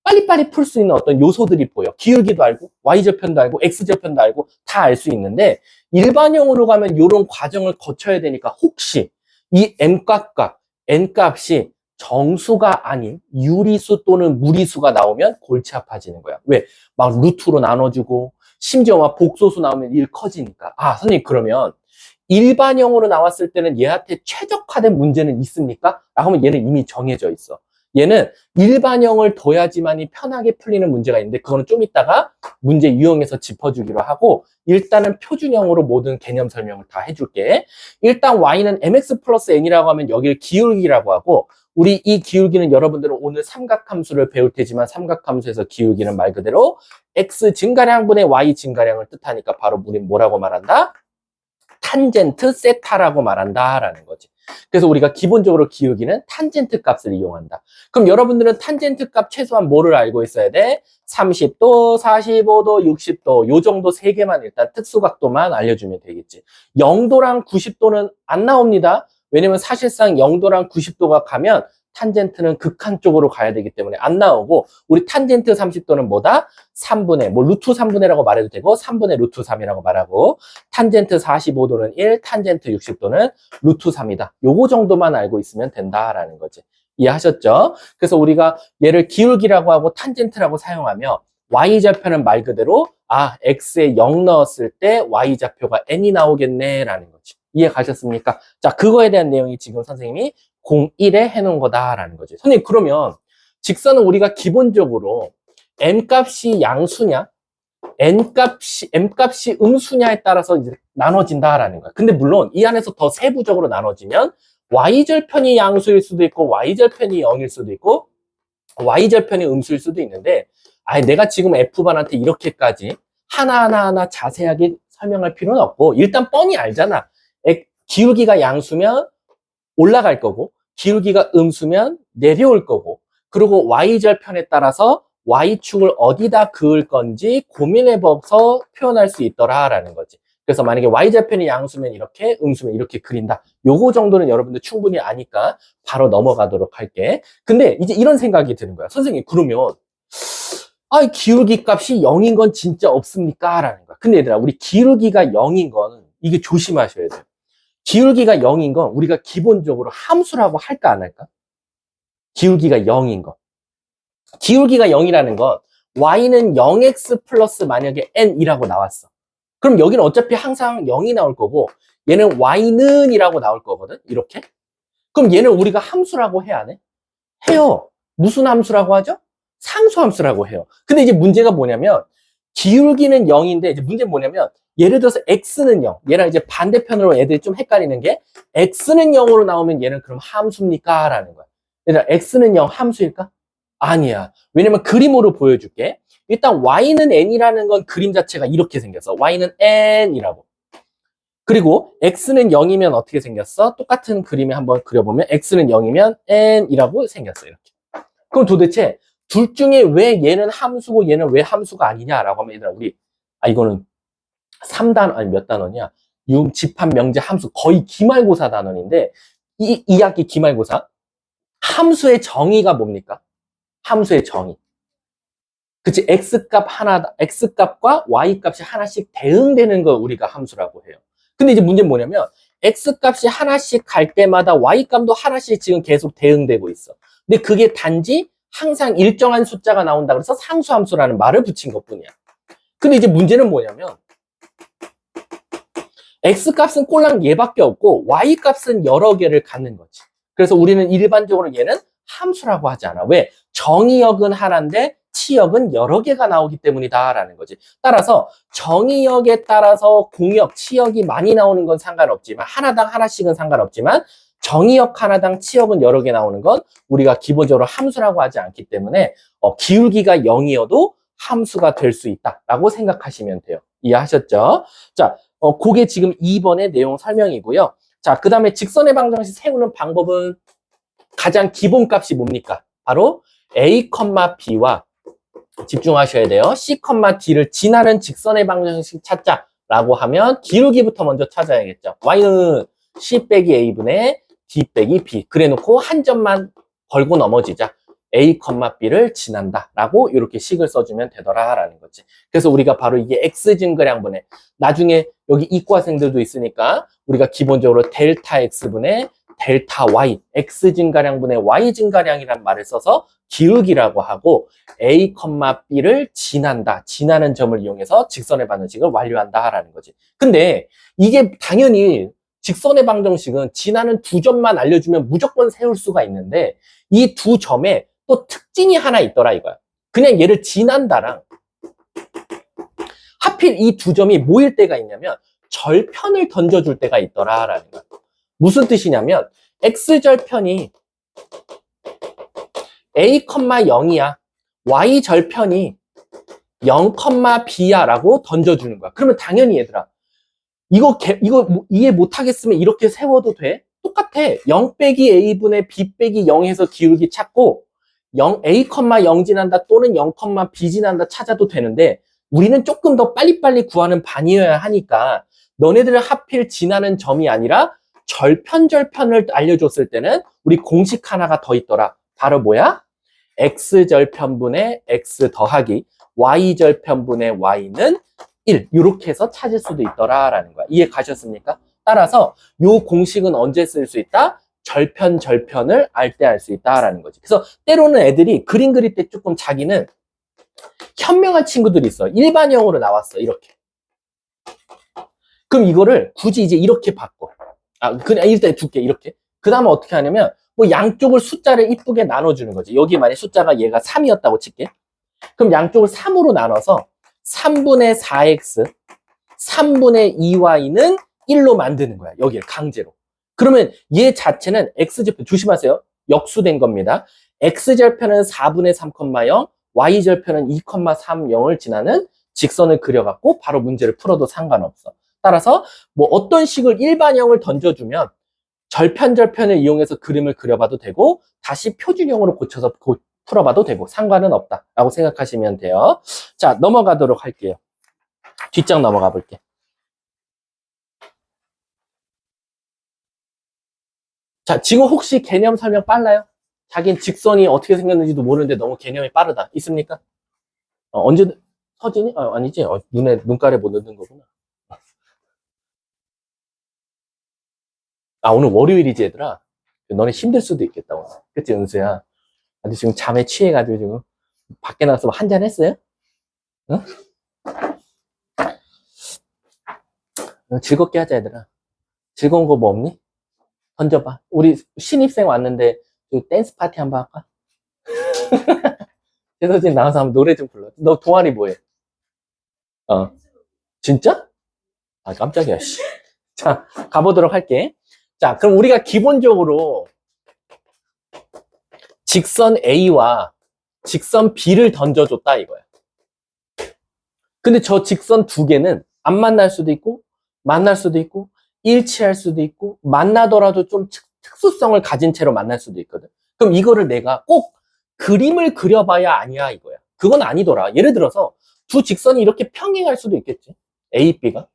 빨리빨리 풀 수 있는 어떤 요소들이 보여. 기울기도 알고, Y절편도 알고, X절편도 알고 다 알 수 있는데 일반형으로 가면 이런 과정을 거쳐야 되니까 혹시 이 M값과 N값이 정수가 아닌 유리수 또는 무리수가 나오면 골치 아파지는 거야. 왜? 막 루트로 나눠주고 심지어 막 복소수 나오면 일 커지니까. 아, 선생님 그러면 일반형으로 나왔을 때는 얘한테 최적화된 문제는 있습니까? 라고 하면 얘는 이미 정해져 있어. 얘는 일반형을 둬야지만이 편하게 풀리는 문제가 있는데 그거는 좀 이따가 문제 유형에서 짚어주기로 하고 일단은 표준형으로 모든 개념 설명을 다 해줄게. 일단 y는 mx 플러스 n이라고 하면 여기를 기울기라고 하고 우리 이 기울기는 여러분들은 오늘 삼각함수를 배울 테지만 삼각함수에서 기울기는 말 그대로 x 증가량분의 y 증가량을 뜻하니까 바로 우린 뭐라고 말한다? 탄젠트 세타라고 말한다라는 거지. 그래서 우리가 기본적으로 기울기는 탄젠트 값을 이용한다. 그럼 여러분들은 탄젠트 값 최소한 뭐를 알고 있어야 돼? 30도, 45도, 60도 요 정도 세 개만 일단 특수각도만 알려주면 되겠지. 0도랑 90도는 안 나옵니다. 왜냐면 사실상 0도랑 90도가 가면 탄젠트는 극한 쪽으로 가야 되기 때문에 안 나오고 우리 탄젠트 30도는 뭐다? 3분의 뭐 루트 3분의라고 말해도 되고 3분의 루트 3이라고 말하고 탄젠트 45도는 1, 탄젠트 60도는 루트 3이다. 요거 정도만 알고 있으면 된다라는 거지. 이해하셨죠? 그래서 우리가 얘를 기울기라고 하고 탄젠트라고 사용하며 y좌표는 말 그대로 x에 0 넣었을 때 y좌표가 n이 나오겠네 라는 거지. 이해 가셨습니까? 자, 그거에 대한 내용이 지금 선생님이 01에 해놓은 거다라는 거지. 선생님 그러면 직선은 우리가 기본적으로 m값이 양수냐 m값이 음수냐에 따라서 이제 나눠진다라는 거야. 근데 물론 이 안에서 더 세부적으로 나눠지면 y절편이 양수일 수도 있고 y절편이 0일 수도 있고 y절편이 음수일 수도 있는데 내가 지금 F반한테 이렇게까지 하나하나 자세하게 설명할 필요는 없고 일단 뻔히 알잖아. 기울기가 양수면 올라갈 거고 기울기가 음수면 내려올 거고 그리고 y절편에 따라서 y축을 어디다 그을 건지 고민해봐서 표현할 수 있더라라는 거지. 그래서 만약에 y절편이 양수면 이렇게 음수면 이렇게 그린다. 요거 정도는 여러분들 충분히 아니까 바로 넘어가도록 할게. 근데 이제 이런 생각이 드는 거야. 선생님 그러면 기울기 값이 0인 건 진짜 없습니까? 라는 거야. 근데 얘들아 우리 기울기가 0인 건 이게 조심하셔야 돼요. 기울기가 0인 건 우리가 기본적으로 함수라고 할까 안 할까? 기울기가 0인 거. 기울기가 0이라는 건 y는 0x 플러스 만약에 n이라고 나왔어. 그럼 여기는 어차피 항상 0이 나올 거고 얘는 y는 이라고 나올 거거든. 이렇게. 그럼 얘는 우리가 함수라고 해야 안 해? 해요. 무슨 함수라고 하죠? 상수함수라고 해요. 근데 이제 문제가 뭐냐면 기울기는 0인데 이제 문제는 뭐냐면 예를 들어서 x는 0. 얘랑 이제 반대편으로 애들이 좀 헷갈리는 게 x는 0으로 나오면 얘는 그럼 함수입니까? 라는 거야. 얘들아 x는 0 함수일까? 아니야. 왜냐면 그림으로 보여줄게. 일단 y는 n이라는 건 그림 자체가 이렇게 생겼어. y는 n이라고. 그리고 x는 0이면 어떻게 생겼어? 똑같은 그림에 한번 그려보면 x는 0이면 n이라고 생겼어. 이렇게. 그럼 도대체 둘 중에 왜 얘는 함수고 얘는 왜 함수가 아니냐라고 하면 얘들아 우리 이거는 3단원 아니 몇 단원이야? 집합 명제 함수 거의 기말고사 단원인데 이 2학기 기말고사 함수의 정의가 뭡니까? 함수의 정의. 그치? x값과 y값이 하나씩 대응되는 걸 우리가 함수라고 해요. 근데 이제 문제는 뭐냐면 x값이 하나씩 갈 때마다 y값도 하나씩 지금 계속 대응되고 있어. 근데 그게 단지 항상 일정한 숫자가 나온다 그래서 상수함수라는 말을 붙인 것뿐이야. 근데 이제 문제는 뭐냐면 x값은 꼴랑 얘밖에 없고 y값은 여러 개를 갖는 거지. 그래서 우리는 일반적으로 얘는 함수라고 하지 않아. 왜? 정의역은 하나인데 치역은 여러 개가 나오기 때문이다라는 거지. 따라서 정의역에 따라서 공역, 치역이 많이 나오는 건 상관없지만 하나당 하나씩은 상관없지만 정의역 하나당 치역은 여러 개 나오는 건 우리가 기본적으로 함수라고 하지 않기 때문에 기울기가 0이어도 함수가 될 수 있다라고 생각하시면 돼요. 이해하셨죠? 자, 그게 지금 2번의 내용 설명이고요. 자, 그 다음에 직선의 방정식 세우는 방법은 가장 기본값이 뭡니까? 바로 a, b와 집중하셔야 돼요. c, d를 지나는 직선의 방정식 찾자라고 하면 기울기부터 먼저 찾아야겠죠. y는 c 빼기 a분의 d 빼기 b. 그래 놓고 한 점만 걸고 넘어지자. a, b를 지난다라고 이렇게 식을 써주면 되더라라는 거지. 그래서 우리가 바로 이게 x 증가량분의 나중에 여기 이과생들도 있으니까 우리가 기본적으로 델타 x분의 델타 y, x 증가량분의 y 증가량이란 말을 써서 기울기라고 하고 a, b를 지난다, 지나는 점을 이용해서 직선의 방정식을 완료한다라는 거지. 근데 이게 당연히 직선의 방정식은 지나는 두 점만 알려주면 무조건 세울 수가 있는데 이 두 점에 또 특징이 하나 있더라 이거야. 그냥 얘를 지난다랑 하필 이 두 점이 모일 때가 있냐면 절편을 던져줄 때가 있더라라는 거야. 무슨 뜻이냐면 x절편이 a, 0이야. y절편이 0, b야 라고 던져주는 거야. 그러면 당연히 얘들아 이거 이해 못하겠으면 이렇게 세워도 돼? 똑같아. 0 빼기 a분의 b 빼기 0에서 기울기 찾고 a, 0 지난다 또는 0, b 지난다 찾아도 되는데 우리는 조금 더 빨리빨리 구하는 반이어야 하니까 너네들은 하필 지나는 점이 아니라 절편을 알려줬을 때는 우리 공식 하나가 더 있더라. 바로 뭐야? x절편분의 x 더하기 y절편분의 y는 1 이렇게 해서 찾을 수도 있더라라는 거야. 이해 가셨습니까? 따라서 이 공식은 언제 쓸 수 있다? 절편을 알 때 알 수 있다라는 거지. 그래서 때로는 애들이 그림 그릴 때 조금 자기는 현명한 친구들이 있어. 일반형으로 나왔어. 이렇게. 그럼 이거를 굳이 이제 이렇게 바꿔. 그냥 일단 줄게. 이렇게. 그 다음에 어떻게 하냐면 뭐 양쪽을 숫자를 이쁘게 나눠주는 거지. 여기 만약 숫자가 얘가 3이었다고 칠게. 그럼 양쪽을 3으로 나눠서 3분의 4x, 3분의 2y는 1로 만드는 거야. 여기를 강제로. 그러면 얘 자체는 x절편, 조심하세요. 역수된 겁니다. x절편은 4분의 3, 0, y절편은 2, 3, 0을 지나는 직선을 그려갖고 바로 문제를 풀어도 상관없어. 따라서 뭐 어떤 식을 일반형을 던져주면 절편을 이용해서 그림을 그려봐도 되고 다시 표준형으로 고쳐서 풀어봐도 되고 상관은 없다라고 생각하시면 돼요. 자, 넘어가도록 할게요. 뒷장 넘어가 볼게. 자, 지금 혹시 개념 설명 빨라요? 자기는 직선이 어떻게 생겼는지도 모르는데 너무 개념이 빠르다. 있습니까? 언제 서진이? 아니지. 눈가에 못 넣는 거구나. 오늘 월요일이지 얘들아. 너네 힘들 수도 있겠다 오늘. 그치 은수야? 근데 지금 잠에 취해가지고 지금 밖에 나가서 한잔 했어요? 응? 즐겁게 하자 얘들아. 즐거운 거 뭐 없니? 던져봐. 우리 신입생 왔는데 댄스 파티 한번 할까? 최서진 나와서 한번 노래 좀 불러. 너 동아리 뭐해? 진짜? 깜짝이야. 씨. 자, 가보도록 할게. 자, 그럼 우리가 기본적으로 직선 A와 직선 B를 던져줬다 이거야. 근데 저 직선 두 개는 안 만날 수도 있고 만날 수도 있고 일치할 수도 있고 만나더라도 좀 특수성을 가진 채로 만날 수도 있거든. 그럼 이거를 내가 꼭 그림을 그려봐야 아니야 이거야. 그건 아니더라. 예를 들어서 두 직선이 이렇게 평행할 수도 있겠지. A, B가.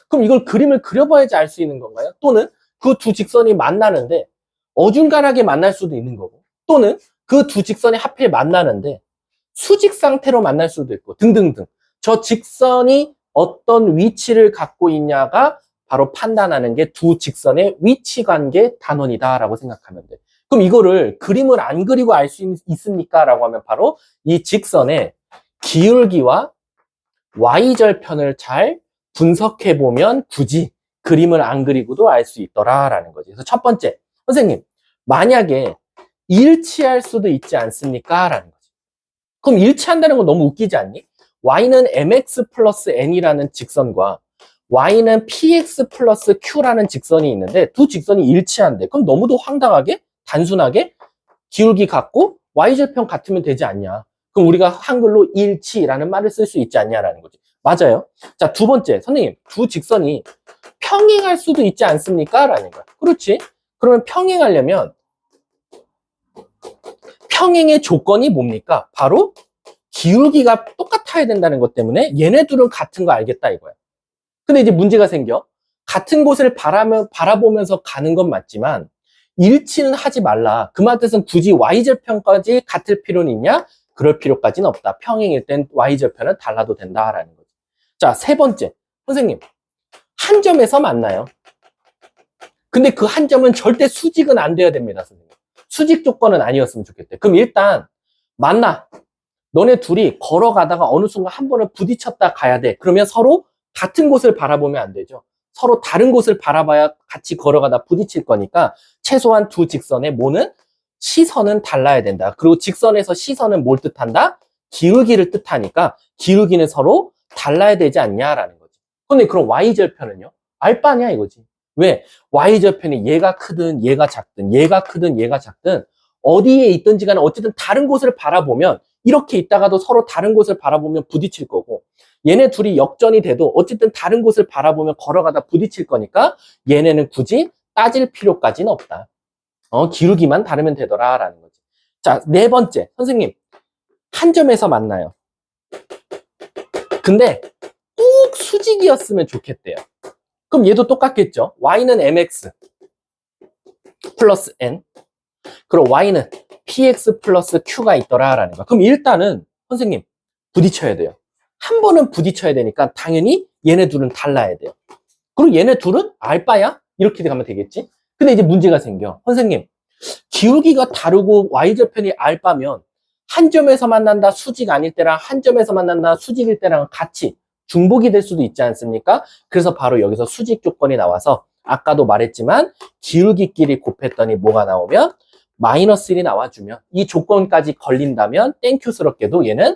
그럼 이걸 그림을 그려봐야지 알 수 있는 건가요? 또는 그 두 직선이 만나는데 어중간하게 만날 수도 있는 거고 또는 그 두 직선이 하필 만나는데 수직 상태로 만날 수도 있고 등등등. 저 직선이 어떤 위치를 갖고 있냐가 바로 판단하는 게 두 직선의 위치 관계 단원이다라고 생각하면 돼. 그럼 이거를 그림을 안 그리고 알 수 있습니까? 라고 하면 바로 이 직선의 기울기와 y절편을 잘 분석해 보면 굳이 그림을 안 그리고도 알 수 있더라라는 거지. 그래서 첫 번째, 선생님, 만약에 일치할 수도 있지 않습니까? 라는 거지. 그럼 일치한다는 건 너무 웃기지 않니? y는 mx 플러스 n이라는 직선과 y는 px 플러스 q라는 직선이 있는데 두 직선이 일치한대. 그럼 너무도 황당하게 단순하게 기울기 같고 y절편 같으면 되지 않냐. 그럼 우리가 한글로 일치라는 말을 쓸 수 있지 않냐라는 거지. 맞아요. 자, 두 번째. 선생님, 두 직선이 평행할 수도 있지 않습니까? 라는 거야. 그렇지. 그러면 평행하려면 평행의 조건이 뭡니까? 바로 기울기가 똑같아야 된다는 것 때문에 얘네 둘은 같은 거 알겠다 이거야. 근데 이제 문제가 생겨. 같은 곳을 바라보면서 가는 건 맞지만 일치는 하지 말라. 그 말뜻은 굳이 y절편까지 같을 필요는 있냐? 그럴 필요까지는 없다. 평행일 땐 y절편은 달라도 된다라는 거지. 자, 세 번째. 선생님, 한 점에서 만나요. 근데 그 한 점은 절대 수직은 안 돼야 됩니다, 선생님. 수직 조건은 아니었으면 좋겠대. 그럼 일단 만나. 너네 둘이 걸어가다가 어느 순간 한 번은 부딪혔다 가야 돼. 그러면 서로 같은 곳을 바라보면 안 되죠. 서로 다른 곳을 바라봐야 같이 걸어가다 부딪힐 거니까 최소한 두 직선의 뭐는 시선은 달라야 된다. 그리고 직선에서 시선은 뭘 뜻한다? 기울기를 뜻하니까 기울기는 서로 달라야 되지 않냐라는 거지. 근데 그럼 y절편은요? 알 바 아니야 이거지. 왜? y절편이 얘가 크든 얘가 작든 얘가 크든 얘가 작든 어디에 있든지 간에 어쨌든 다른 곳을 바라보면 이렇게 있다가도 서로 다른 곳을 바라보면 부딪힐 거고 얘네 둘이 역전이 돼도 어쨌든 다른 곳을 바라보면 걸어가다 부딪힐 거니까 얘네는 굳이 따질 필요까지는 없다. 기울기만 다르면 되더라라는 거지. 자, 네 번째. 선생님, 한 점에서 만나요. 근데 꼭 수직이었으면 좋겠대요. 그럼 얘도 똑같겠죠. y는 mx 플러스 n 그리고 y는 px 플러스 q가 있더라라는 거. 그럼 일단은 선생님 부딪혀야 돼요. 한 번은 부딪혀야 되니까 당연히 얘네 둘은 달라야 돼요. 그리고 얘네 둘은 알바야? 이렇게 가면 되겠지? 근데 이제 문제가 생겨. 선생님, 기울기가 다르고 y절편이 알바면 한 점에서 만난다 수직 아닐 때랑 한 점에서 만난다 수직일 때랑 같이 중복이 될 수도 있지 않습니까? 그래서 바로 여기서 수직 조건이 나와서 아까도 말했지만 기울기끼리 곱했더니 뭐가 나오면 마이너스 1이 나와주면 이 조건까지 걸린다면 땡큐스럽게도 얘는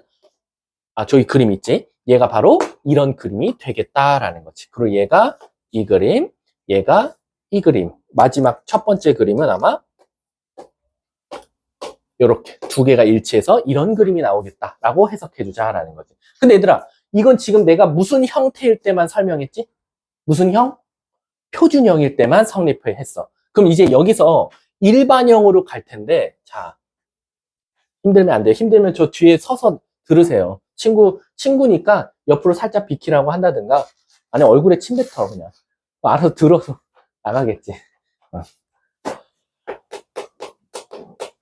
저기 그림 있지? 얘가 바로 이런 그림이 되겠다라는 거지. 그리고 얘가 이 그림, 얘가 이 그림. 마지막 첫 번째 그림은 아마 이렇게 두 개가 일치해서 이런 그림이 나오겠다라고 해석해주자라는 거지. 근데 얘들아, 이건 지금 내가 무슨 형태일 때만 설명했지? 무슨 형? 표준형일 때만 성립을 했어. 그럼 이제 여기서 일반형으로 갈 텐데, 자, 힘들면 안 돼요. 힘들면 저 뒤에 서서 들으세요. 친구니까 옆으로 살짝 비키라고 한다든가, 아니, 얼굴에 침 뱉어, 그냥. 알아서 들어서 나가겠지.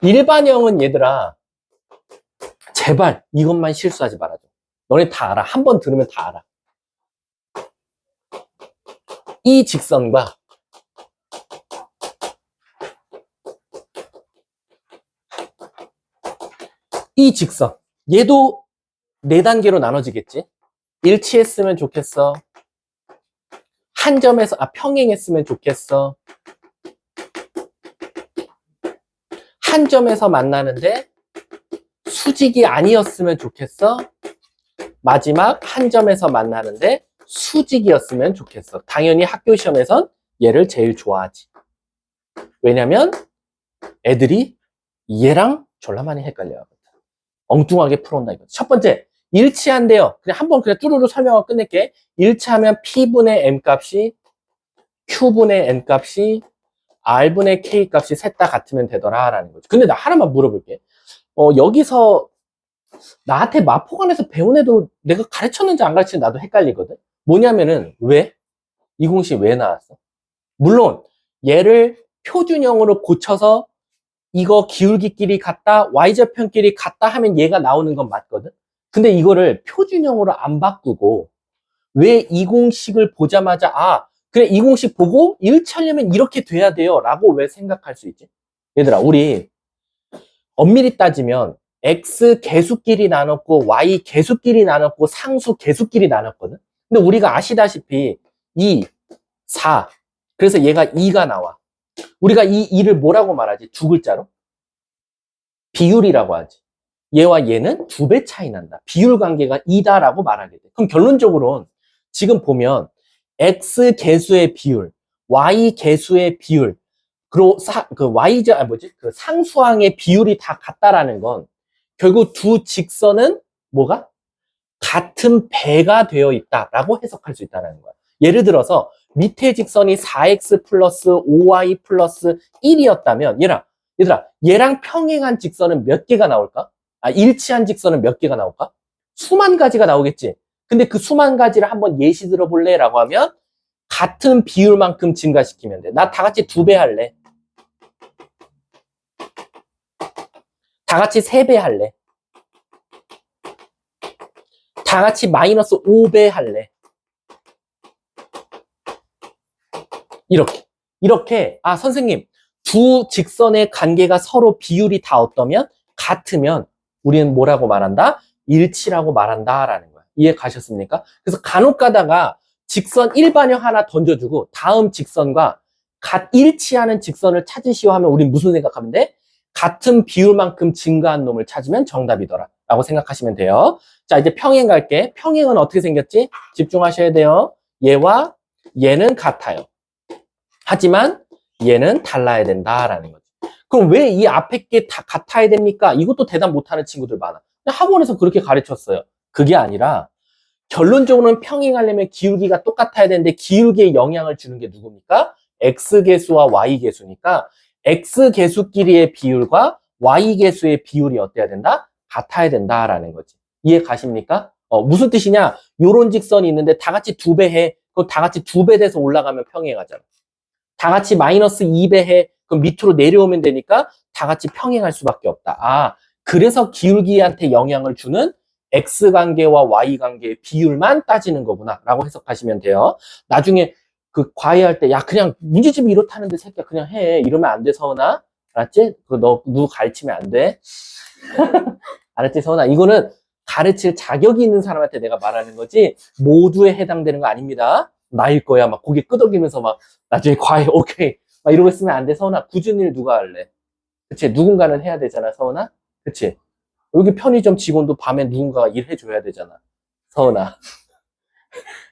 일반형은 얘들아, 제발 이것만 실수하지 말아줘. 너네 다 알아. 한 번 들으면 다 알아. 이 직선과 이 직선, 얘도 4단계로 나눠지겠지? 일치했으면 좋겠어. 한 점에서, 평행했으면 좋겠어. 한 점에서 만나는데 수직이 아니었으면 좋겠어. 마지막 한 점에서 만나는데 수직이었으면 좋겠어. 당연히 학교 시험에선 얘를 제일 좋아하지. 왜냐면 애들이 얘랑 졸라 많이 헷갈려요. 엉뚱하게 풀어온다 이거지. 첫 번째, 일치한대요. 그냥 한번 그냥 뚜루루 설명하고 끝낼게. 일치하면 P분의 M 값이 Q분의 N 값이 R분의 K 값이 셋 다 같으면 되더라라는 거죠. 근데 나 하나만 물어볼게. 여기서 나한테 마포관에서 배운 애도 내가 가르쳤는지 안 가르쳤는지 나도 헷갈리거든. 뭐냐면은 왜? 이 공식 왜 나왔어? 물론 얘를 표준형으로 고쳐서 이거 기울기끼리 같다, y절편끼리 같다 하면 얘가 나오는 건 맞거든. 근데 이거를 표준형으로 안 바꾸고 왜 이 공식을 보자마자 그래 이 공식 보고 일치하려면 이렇게 돼야 돼요 라고 왜 생각할 수 있지? 얘들아, 우리 엄밀히 따지면 x 개수끼리 나눴고 y 개수끼리 나눴고 상수 개수끼리 나눴거든. 근데 우리가 아시다시피 2, 4 그래서 얘가 2가 나와. 우리가 이 2를 뭐라고 말하지? 두 글자로? 비율이라고 하지. 얘와 얘는 2배 차이 난다. 비율 관계가 2다라고 말하게 돼. 그럼 결론적으로는 지금 보면 x 개수의 비율, y 개수의 비율, 그리고 그 상수항의 비율이 다 같다라는 건 결국 두 직선은 뭐가? 같은 배가 되어 있다라고 해석할 수 있다는 거야. 예를 들어서 밑에 직선이 4x 플러스 5y 플러스 1이었다면 얘들아 얘랑 평행한 직선은 몇 개가 나올까? 일치한 직선은 몇 개가 나올까? 수만 가지가 나오겠지. 근데 그 수만 가지를 한번 예시 들어볼래? 라고 하면 같은 비율만큼 증가시키면 돼. 나 다 같이 2배 할래. 다 같이 3배 할래. 다 같이 마이너스 5배 할래. 이렇게 선생님 두 직선의 관계가 서로 비율이 다 어떠면 같으면 우리는 뭐라고 말한다? 일치라고 말한다 라는 거야. 이해 가셨습니까? 그래서 간혹 가다가 직선 일반형 하나 던져주고 다음 직선과 일치하는 직선을 찾으시오 하면 우린 무슨 생각하면 돼? 같은 비율만큼 증가한 놈을 찾으면 정답이더라 라고 생각하시면 돼요. 자, 이제 평행 갈게. 평행은 어떻게 생겼지? 집중하셔야 돼요. 얘와 얘는 같아요. 하지만 얘는 달라야 된다라는 거지. 그럼 왜 이 앞에 게 다 같아야 됩니까? 이것도 대답 못하는 친구들 많아. 학원에서 그렇게 가르쳤어요. 그게 아니라 결론적으로는 평행하려면 기울기가 똑같아야 되는데 기울기에 영향을 주는 게 누굽니까? x계수와 y계수니까 x계수끼리의 비율과 y계수의 비율이 어때야 된다? 같아야 된다라는 거지. 이해 가십니까? 무슨 뜻이냐? 요런 직선이 있는데 다 같이 2배 해. 그럼 다 같이 2배 돼서 올라가면 평행하잖아. 다 같이 마이너스 2배 해. 그럼 밑으로 내려오면 되니까 다 같이 평행할 수밖에 없다. 그래서 기울기한테 영향을 주는 X관계와 Y관계의 비율만 따지는 거구나 라고 해석하시면 돼요. 나중에 그 과외할 때 그냥 문제집이 이렇다는데 새끼야 그냥 해. 이러면 안 돼, 서은아. 알았지? 너 누구 가르치면 안 돼. 알았지, 서은아? 이거는 가르칠 자격이 있는 사람한테 내가 말하는 거지 모두에 해당되는 거 아닙니다. 나일 거야. 막 고개 끄덕이면서 막 나중에 과외 오케이 막 이러고 있으면 안 돼. 서은아, 굳은 일 누가 할래? 그치? 누군가는 해야 되잖아, 서은아? 그치? 여기 편의점 직원도 밤에 누군가가 일해줘야 되잖아, 서은아.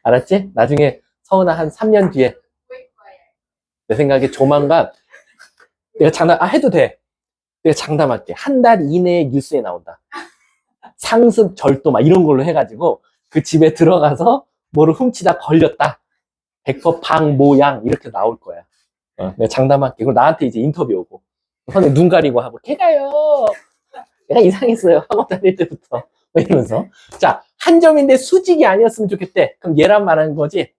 알았지? 나중에 서은아 한 3년 뒤에 내 생각에 조만간 내가 해도 돼. 내가 장담할게. 한 달 이내에 뉴스에 나온다. 상습 절도 막 이런 걸로 해가지고 그 집에 들어가서 뭐를 훔치다 걸렸다. 100% 방 모양 이렇게 나올 거야. 내가 장담할게. 그리고 나한테 이제 인터뷰 오고 선생님 눈 가리고 하고 걔가요 내가 이상했어요 학원 다닐 때부터 이러면서 자, 한 점인데 수직이 아니었으면 좋겠대. 그럼 얘란 말하는 거지.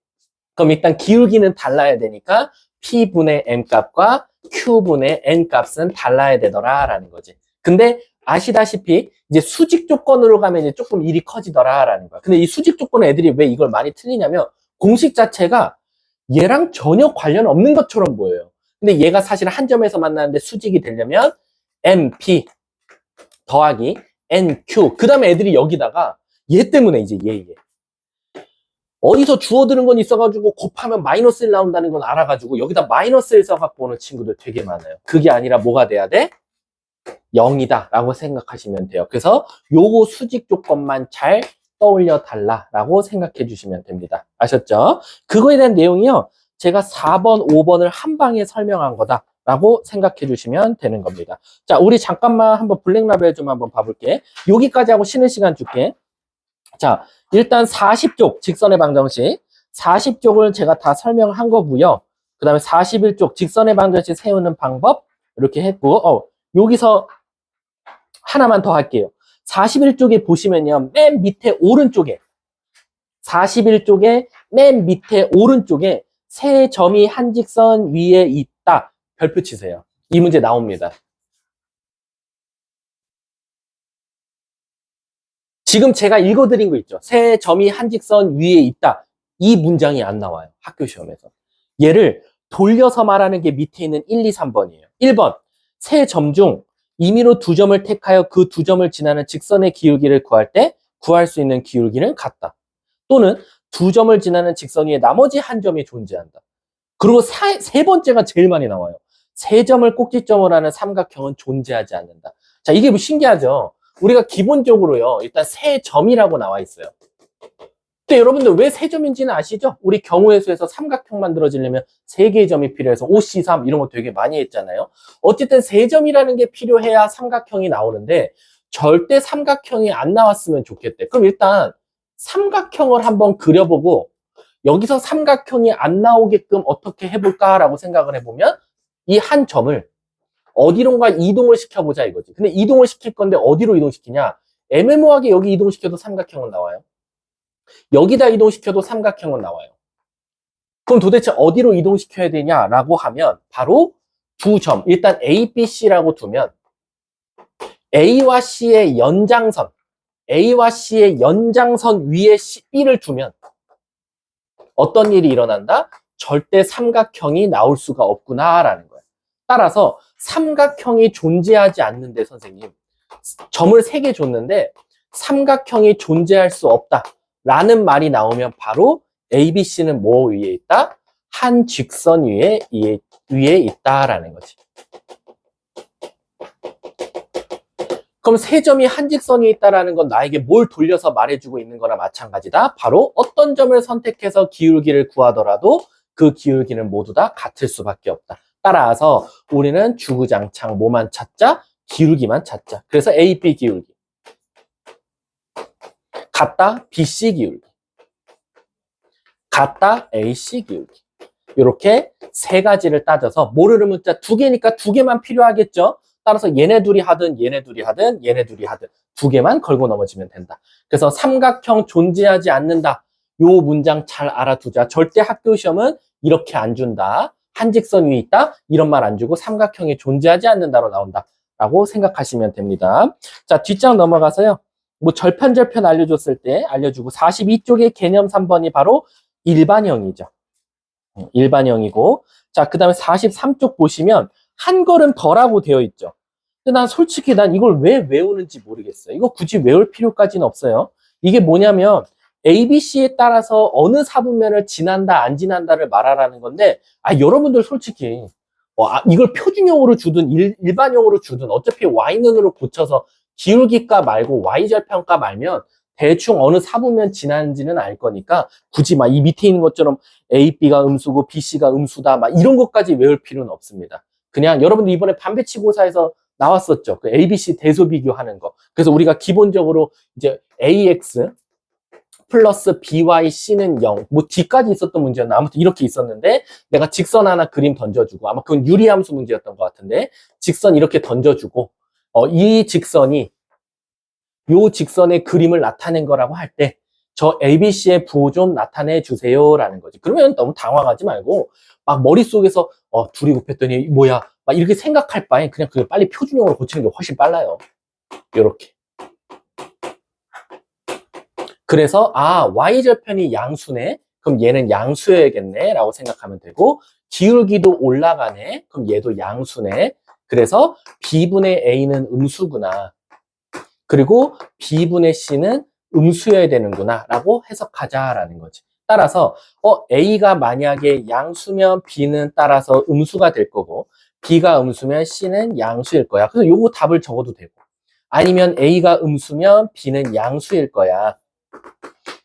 그럼 일단 기울기는 달라야 되니까 P분의 M 값과 Q분의 N 값은 달라야 되더라 라는 거지. 근데 아시다시피 이제 수직 조건으로 가면 이제 조금 일이 커지더라 라는 거야. 근데 이 수직 조건 애들이 왜 이걸 많이 틀리냐면 공식 자체가 얘랑 전혀 관련 없는 것처럼 보여요. 근데 얘가 사실 한 점에서 만나는데 수직이 되려면 MP 더하기 NQ 그 다음에 애들이 여기다가 얘 때문에 이제 얘 어디서 주어드는 건 있어가지고 곱하면 마이너스 1 나온다는 건 알아가지고 여기다 마이너스 1 써갖고 오는 친구들 되게 많아요. 그게 아니라 뭐가 돼야 돼? 0이다 라고 생각하시면 돼요. 그래서 요거 수직 조건만 잘 떠올려 달라라고 생각해 주시면 됩니다. 아셨죠? 그거에 대한 내용이요. 제가 4번, 5번을 한 방에 설명한 거다라고 생각해 주시면 되는 겁니다. 자, 우리 잠깐만 한번 블랙라벨 좀 한번 봐볼게. 여기까지 하고 쉬는 시간 줄게. 자, 일단 40쪽 직선의 방정식 40쪽을 제가 다 설명한 거고요. 그 다음에 41쪽 직선의 방정식 세우는 방법 이렇게 했고 여기서 하나만 더 할게요. 41쪽에 보시면요. 맨 밑에 오른쪽에 41쪽에 맨 밑에 오른쪽에 세 점이 한 직선 위에 있다. 별표 치세요. 이 문제 나옵니다. 지금 제가 읽어드린 거 있죠. 세 점이 한 직선 위에 있다. 이 문장이 안 나와요. 학교 시험에서. 얘를 돌려서 말하는 게 밑에 있는 1, 2, 3번이에요. 1번, 세 점 중 임의로 두 점을 택하여 그 두 점을 지나는 직선의 기울기를 구할 때 구할 수 있는 기울기는 같다. 또는 두 점을 지나는 직선 위에 나머지 한 점이 존재한다. 그리고 세 번째가 제일 많이 나와요. 세 점을 꼭지점으로 하는 삼각형은 존재하지 않는다. 자, 이게 뭐 신기하죠? 우리가 기본적으로요, 일단 세 점이라고 나와 있어요. 근데 여러분들 왜 세 점인지는 아시죠? 우리 경우의 수에서 삼각형 만들어지려면 세 개의 점이 필요해서 OC3 이런 거 되게 많이 했잖아요. 어쨌든 세 점이라는 게 필요해야 삼각형이 나오는데 절대 삼각형이 안 나왔으면 좋겠대. 그럼 일단 삼각형을 한번 그려보고 여기서 삼각형이 안 나오게끔 어떻게 해볼까라고 생각을 해보면 이 한 점을 어디론가 이동을 시켜보자 이거지. 근데 이동을 시킬 건데 어디로 이동시키냐? 애매모호하게 여기 이동시켜도 삼각형은 나와요. 여기다 이동시켜도 삼각형은 나와요. 그럼 도대체 어디로 이동시켜야 되냐라고 하면 바로 두 점, 일단 A, B, C라고 두면 A와 C의 연장선, A와 C의 연장선 위에 B를 두면 어떤 일이 일어난다? 절대 삼각형이 나올 수가 없구나라는 거예요. 따라서 삼각형이 존재하지 않는데 선생님, 점을 3개 줬는데 삼각형이 존재할 수 없다라는 말이 나오면 바로 A, B, C는 뭐 위에 있다? 한 직선 위에 있다라는 거지. 그럼 3점이 한 직선 위에 있다라는 건 나에게 뭘 돌려서 말해주고 있는 거나 마찬가지다. 바로 어떤 점을 선택해서 기울기를 구하더라도 그 기울기는 모두 다 같을 수밖에 없다. 따라서 우리는 주구장창 뭐만 찾자? 기울기만 찾자. 그래서 AB 기울기. 같다 BC 기울기. 같다 AC 기울기. 이렇게 3가지를 따져서 모르는 문자 2개니까 2개만 필요하겠죠. 따라서 얘네 둘이 하든 얘네 둘이 하든 얘네 둘이 하든 2개만 걸고 넘어지면 된다. 그래서 삼각형 존재하지 않는다. 요 문장 잘 알아두자. 절대 학교 시험은 이렇게 안 준다. 한직선 위에 있다. 이런 말 안 주고 삼각형이 존재하지 않는다로 나온다. 라고 생각하시면 됩니다. 자, 뒷장 넘어가서요. 뭐 절편절편 알려줬을 때 알려주고 42쪽의 개념 3번이 바로 일반형이죠. 일반형이고, 자, 그 다음에 43쪽 보시면 한 걸음 덜하고 되어 있죠. 근데 난 솔직히 난 이걸 왜 외우는지 모르겠어요. 이거 굳이 외울 필요까지는 없어요. 이게 뭐냐면 ABC에 따라서 어느 사분면을 지난다 안 지난다를 말하라는 건데, 여러분들 솔직히 이걸 표준형으로 주든 일반형으로 주든 어차피 Y는으로 고쳐서 기울기가 말고 Y절편가 말면 대충 어느 사분면 지난지는 알 거니까 굳이 막 이 밑에 있는 것처럼 A, B가 음수고 B, C가 음수다 막 이런 것까지 외울 필요는 없습니다. 그냥 여러분들 이번에 반배치고사에서 나왔었죠. 그 A, B, C 대소 비교하는 거. 그래서 우리가 기본적으로 이제 AX 플러스 BY, C는 0. 뭐 D까지 있었던 문제였나? 아무튼 이렇게 있었는데 내가 직선 하나 그림 던져주고 아마 그건 유리함수 문제였던 것 같은데 직선 이렇게 던져주고 이 직선이 요 직선의 그림을 나타낸 거라고 할 때 저 ABC의 부호 좀 나타내 주세요 라는 거지. 그러면 너무 당황하지 말고 막 머릿속에서 둘이 곱했더니 뭐야 막 이렇게 생각할 바에 그냥 그걸 빨리 표준형으로 고치는 게 훨씬 빨라요. 요렇게. 그래서 Y절편이 양수네. 그럼 얘는 양수여야겠네 라고 생각하면 되고 기울기도 올라가네. 그럼 얘도 양수네. 그래서 B분의 A는 음수구나. 그리고 B분의 C는 음수여야 되는구나 라고 해석하자라는 거지. 따라서 A가 만약에 양수면 B는 따라서 음수가 될 거고 B가 음수면 C는 양수일 거야. 그래서 요거 답을 적어도 되고 아니면 A가 음수면 B는 양수일 거야.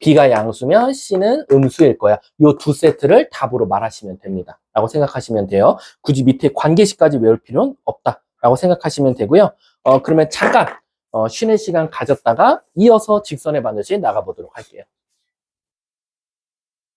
B가 양수면 C는 음수일 거야. 요 두 세트를 답으로 말하시면 됩니다. 라고 생각하시면 돼요. 굳이 밑에 관계식까지 외울 필요는 없다. 라고 생각하시면 되고요. 그러면 잠깐 쉬는 시간 가졌다가 이어서 직선의 반드시 나가보도록 할게요.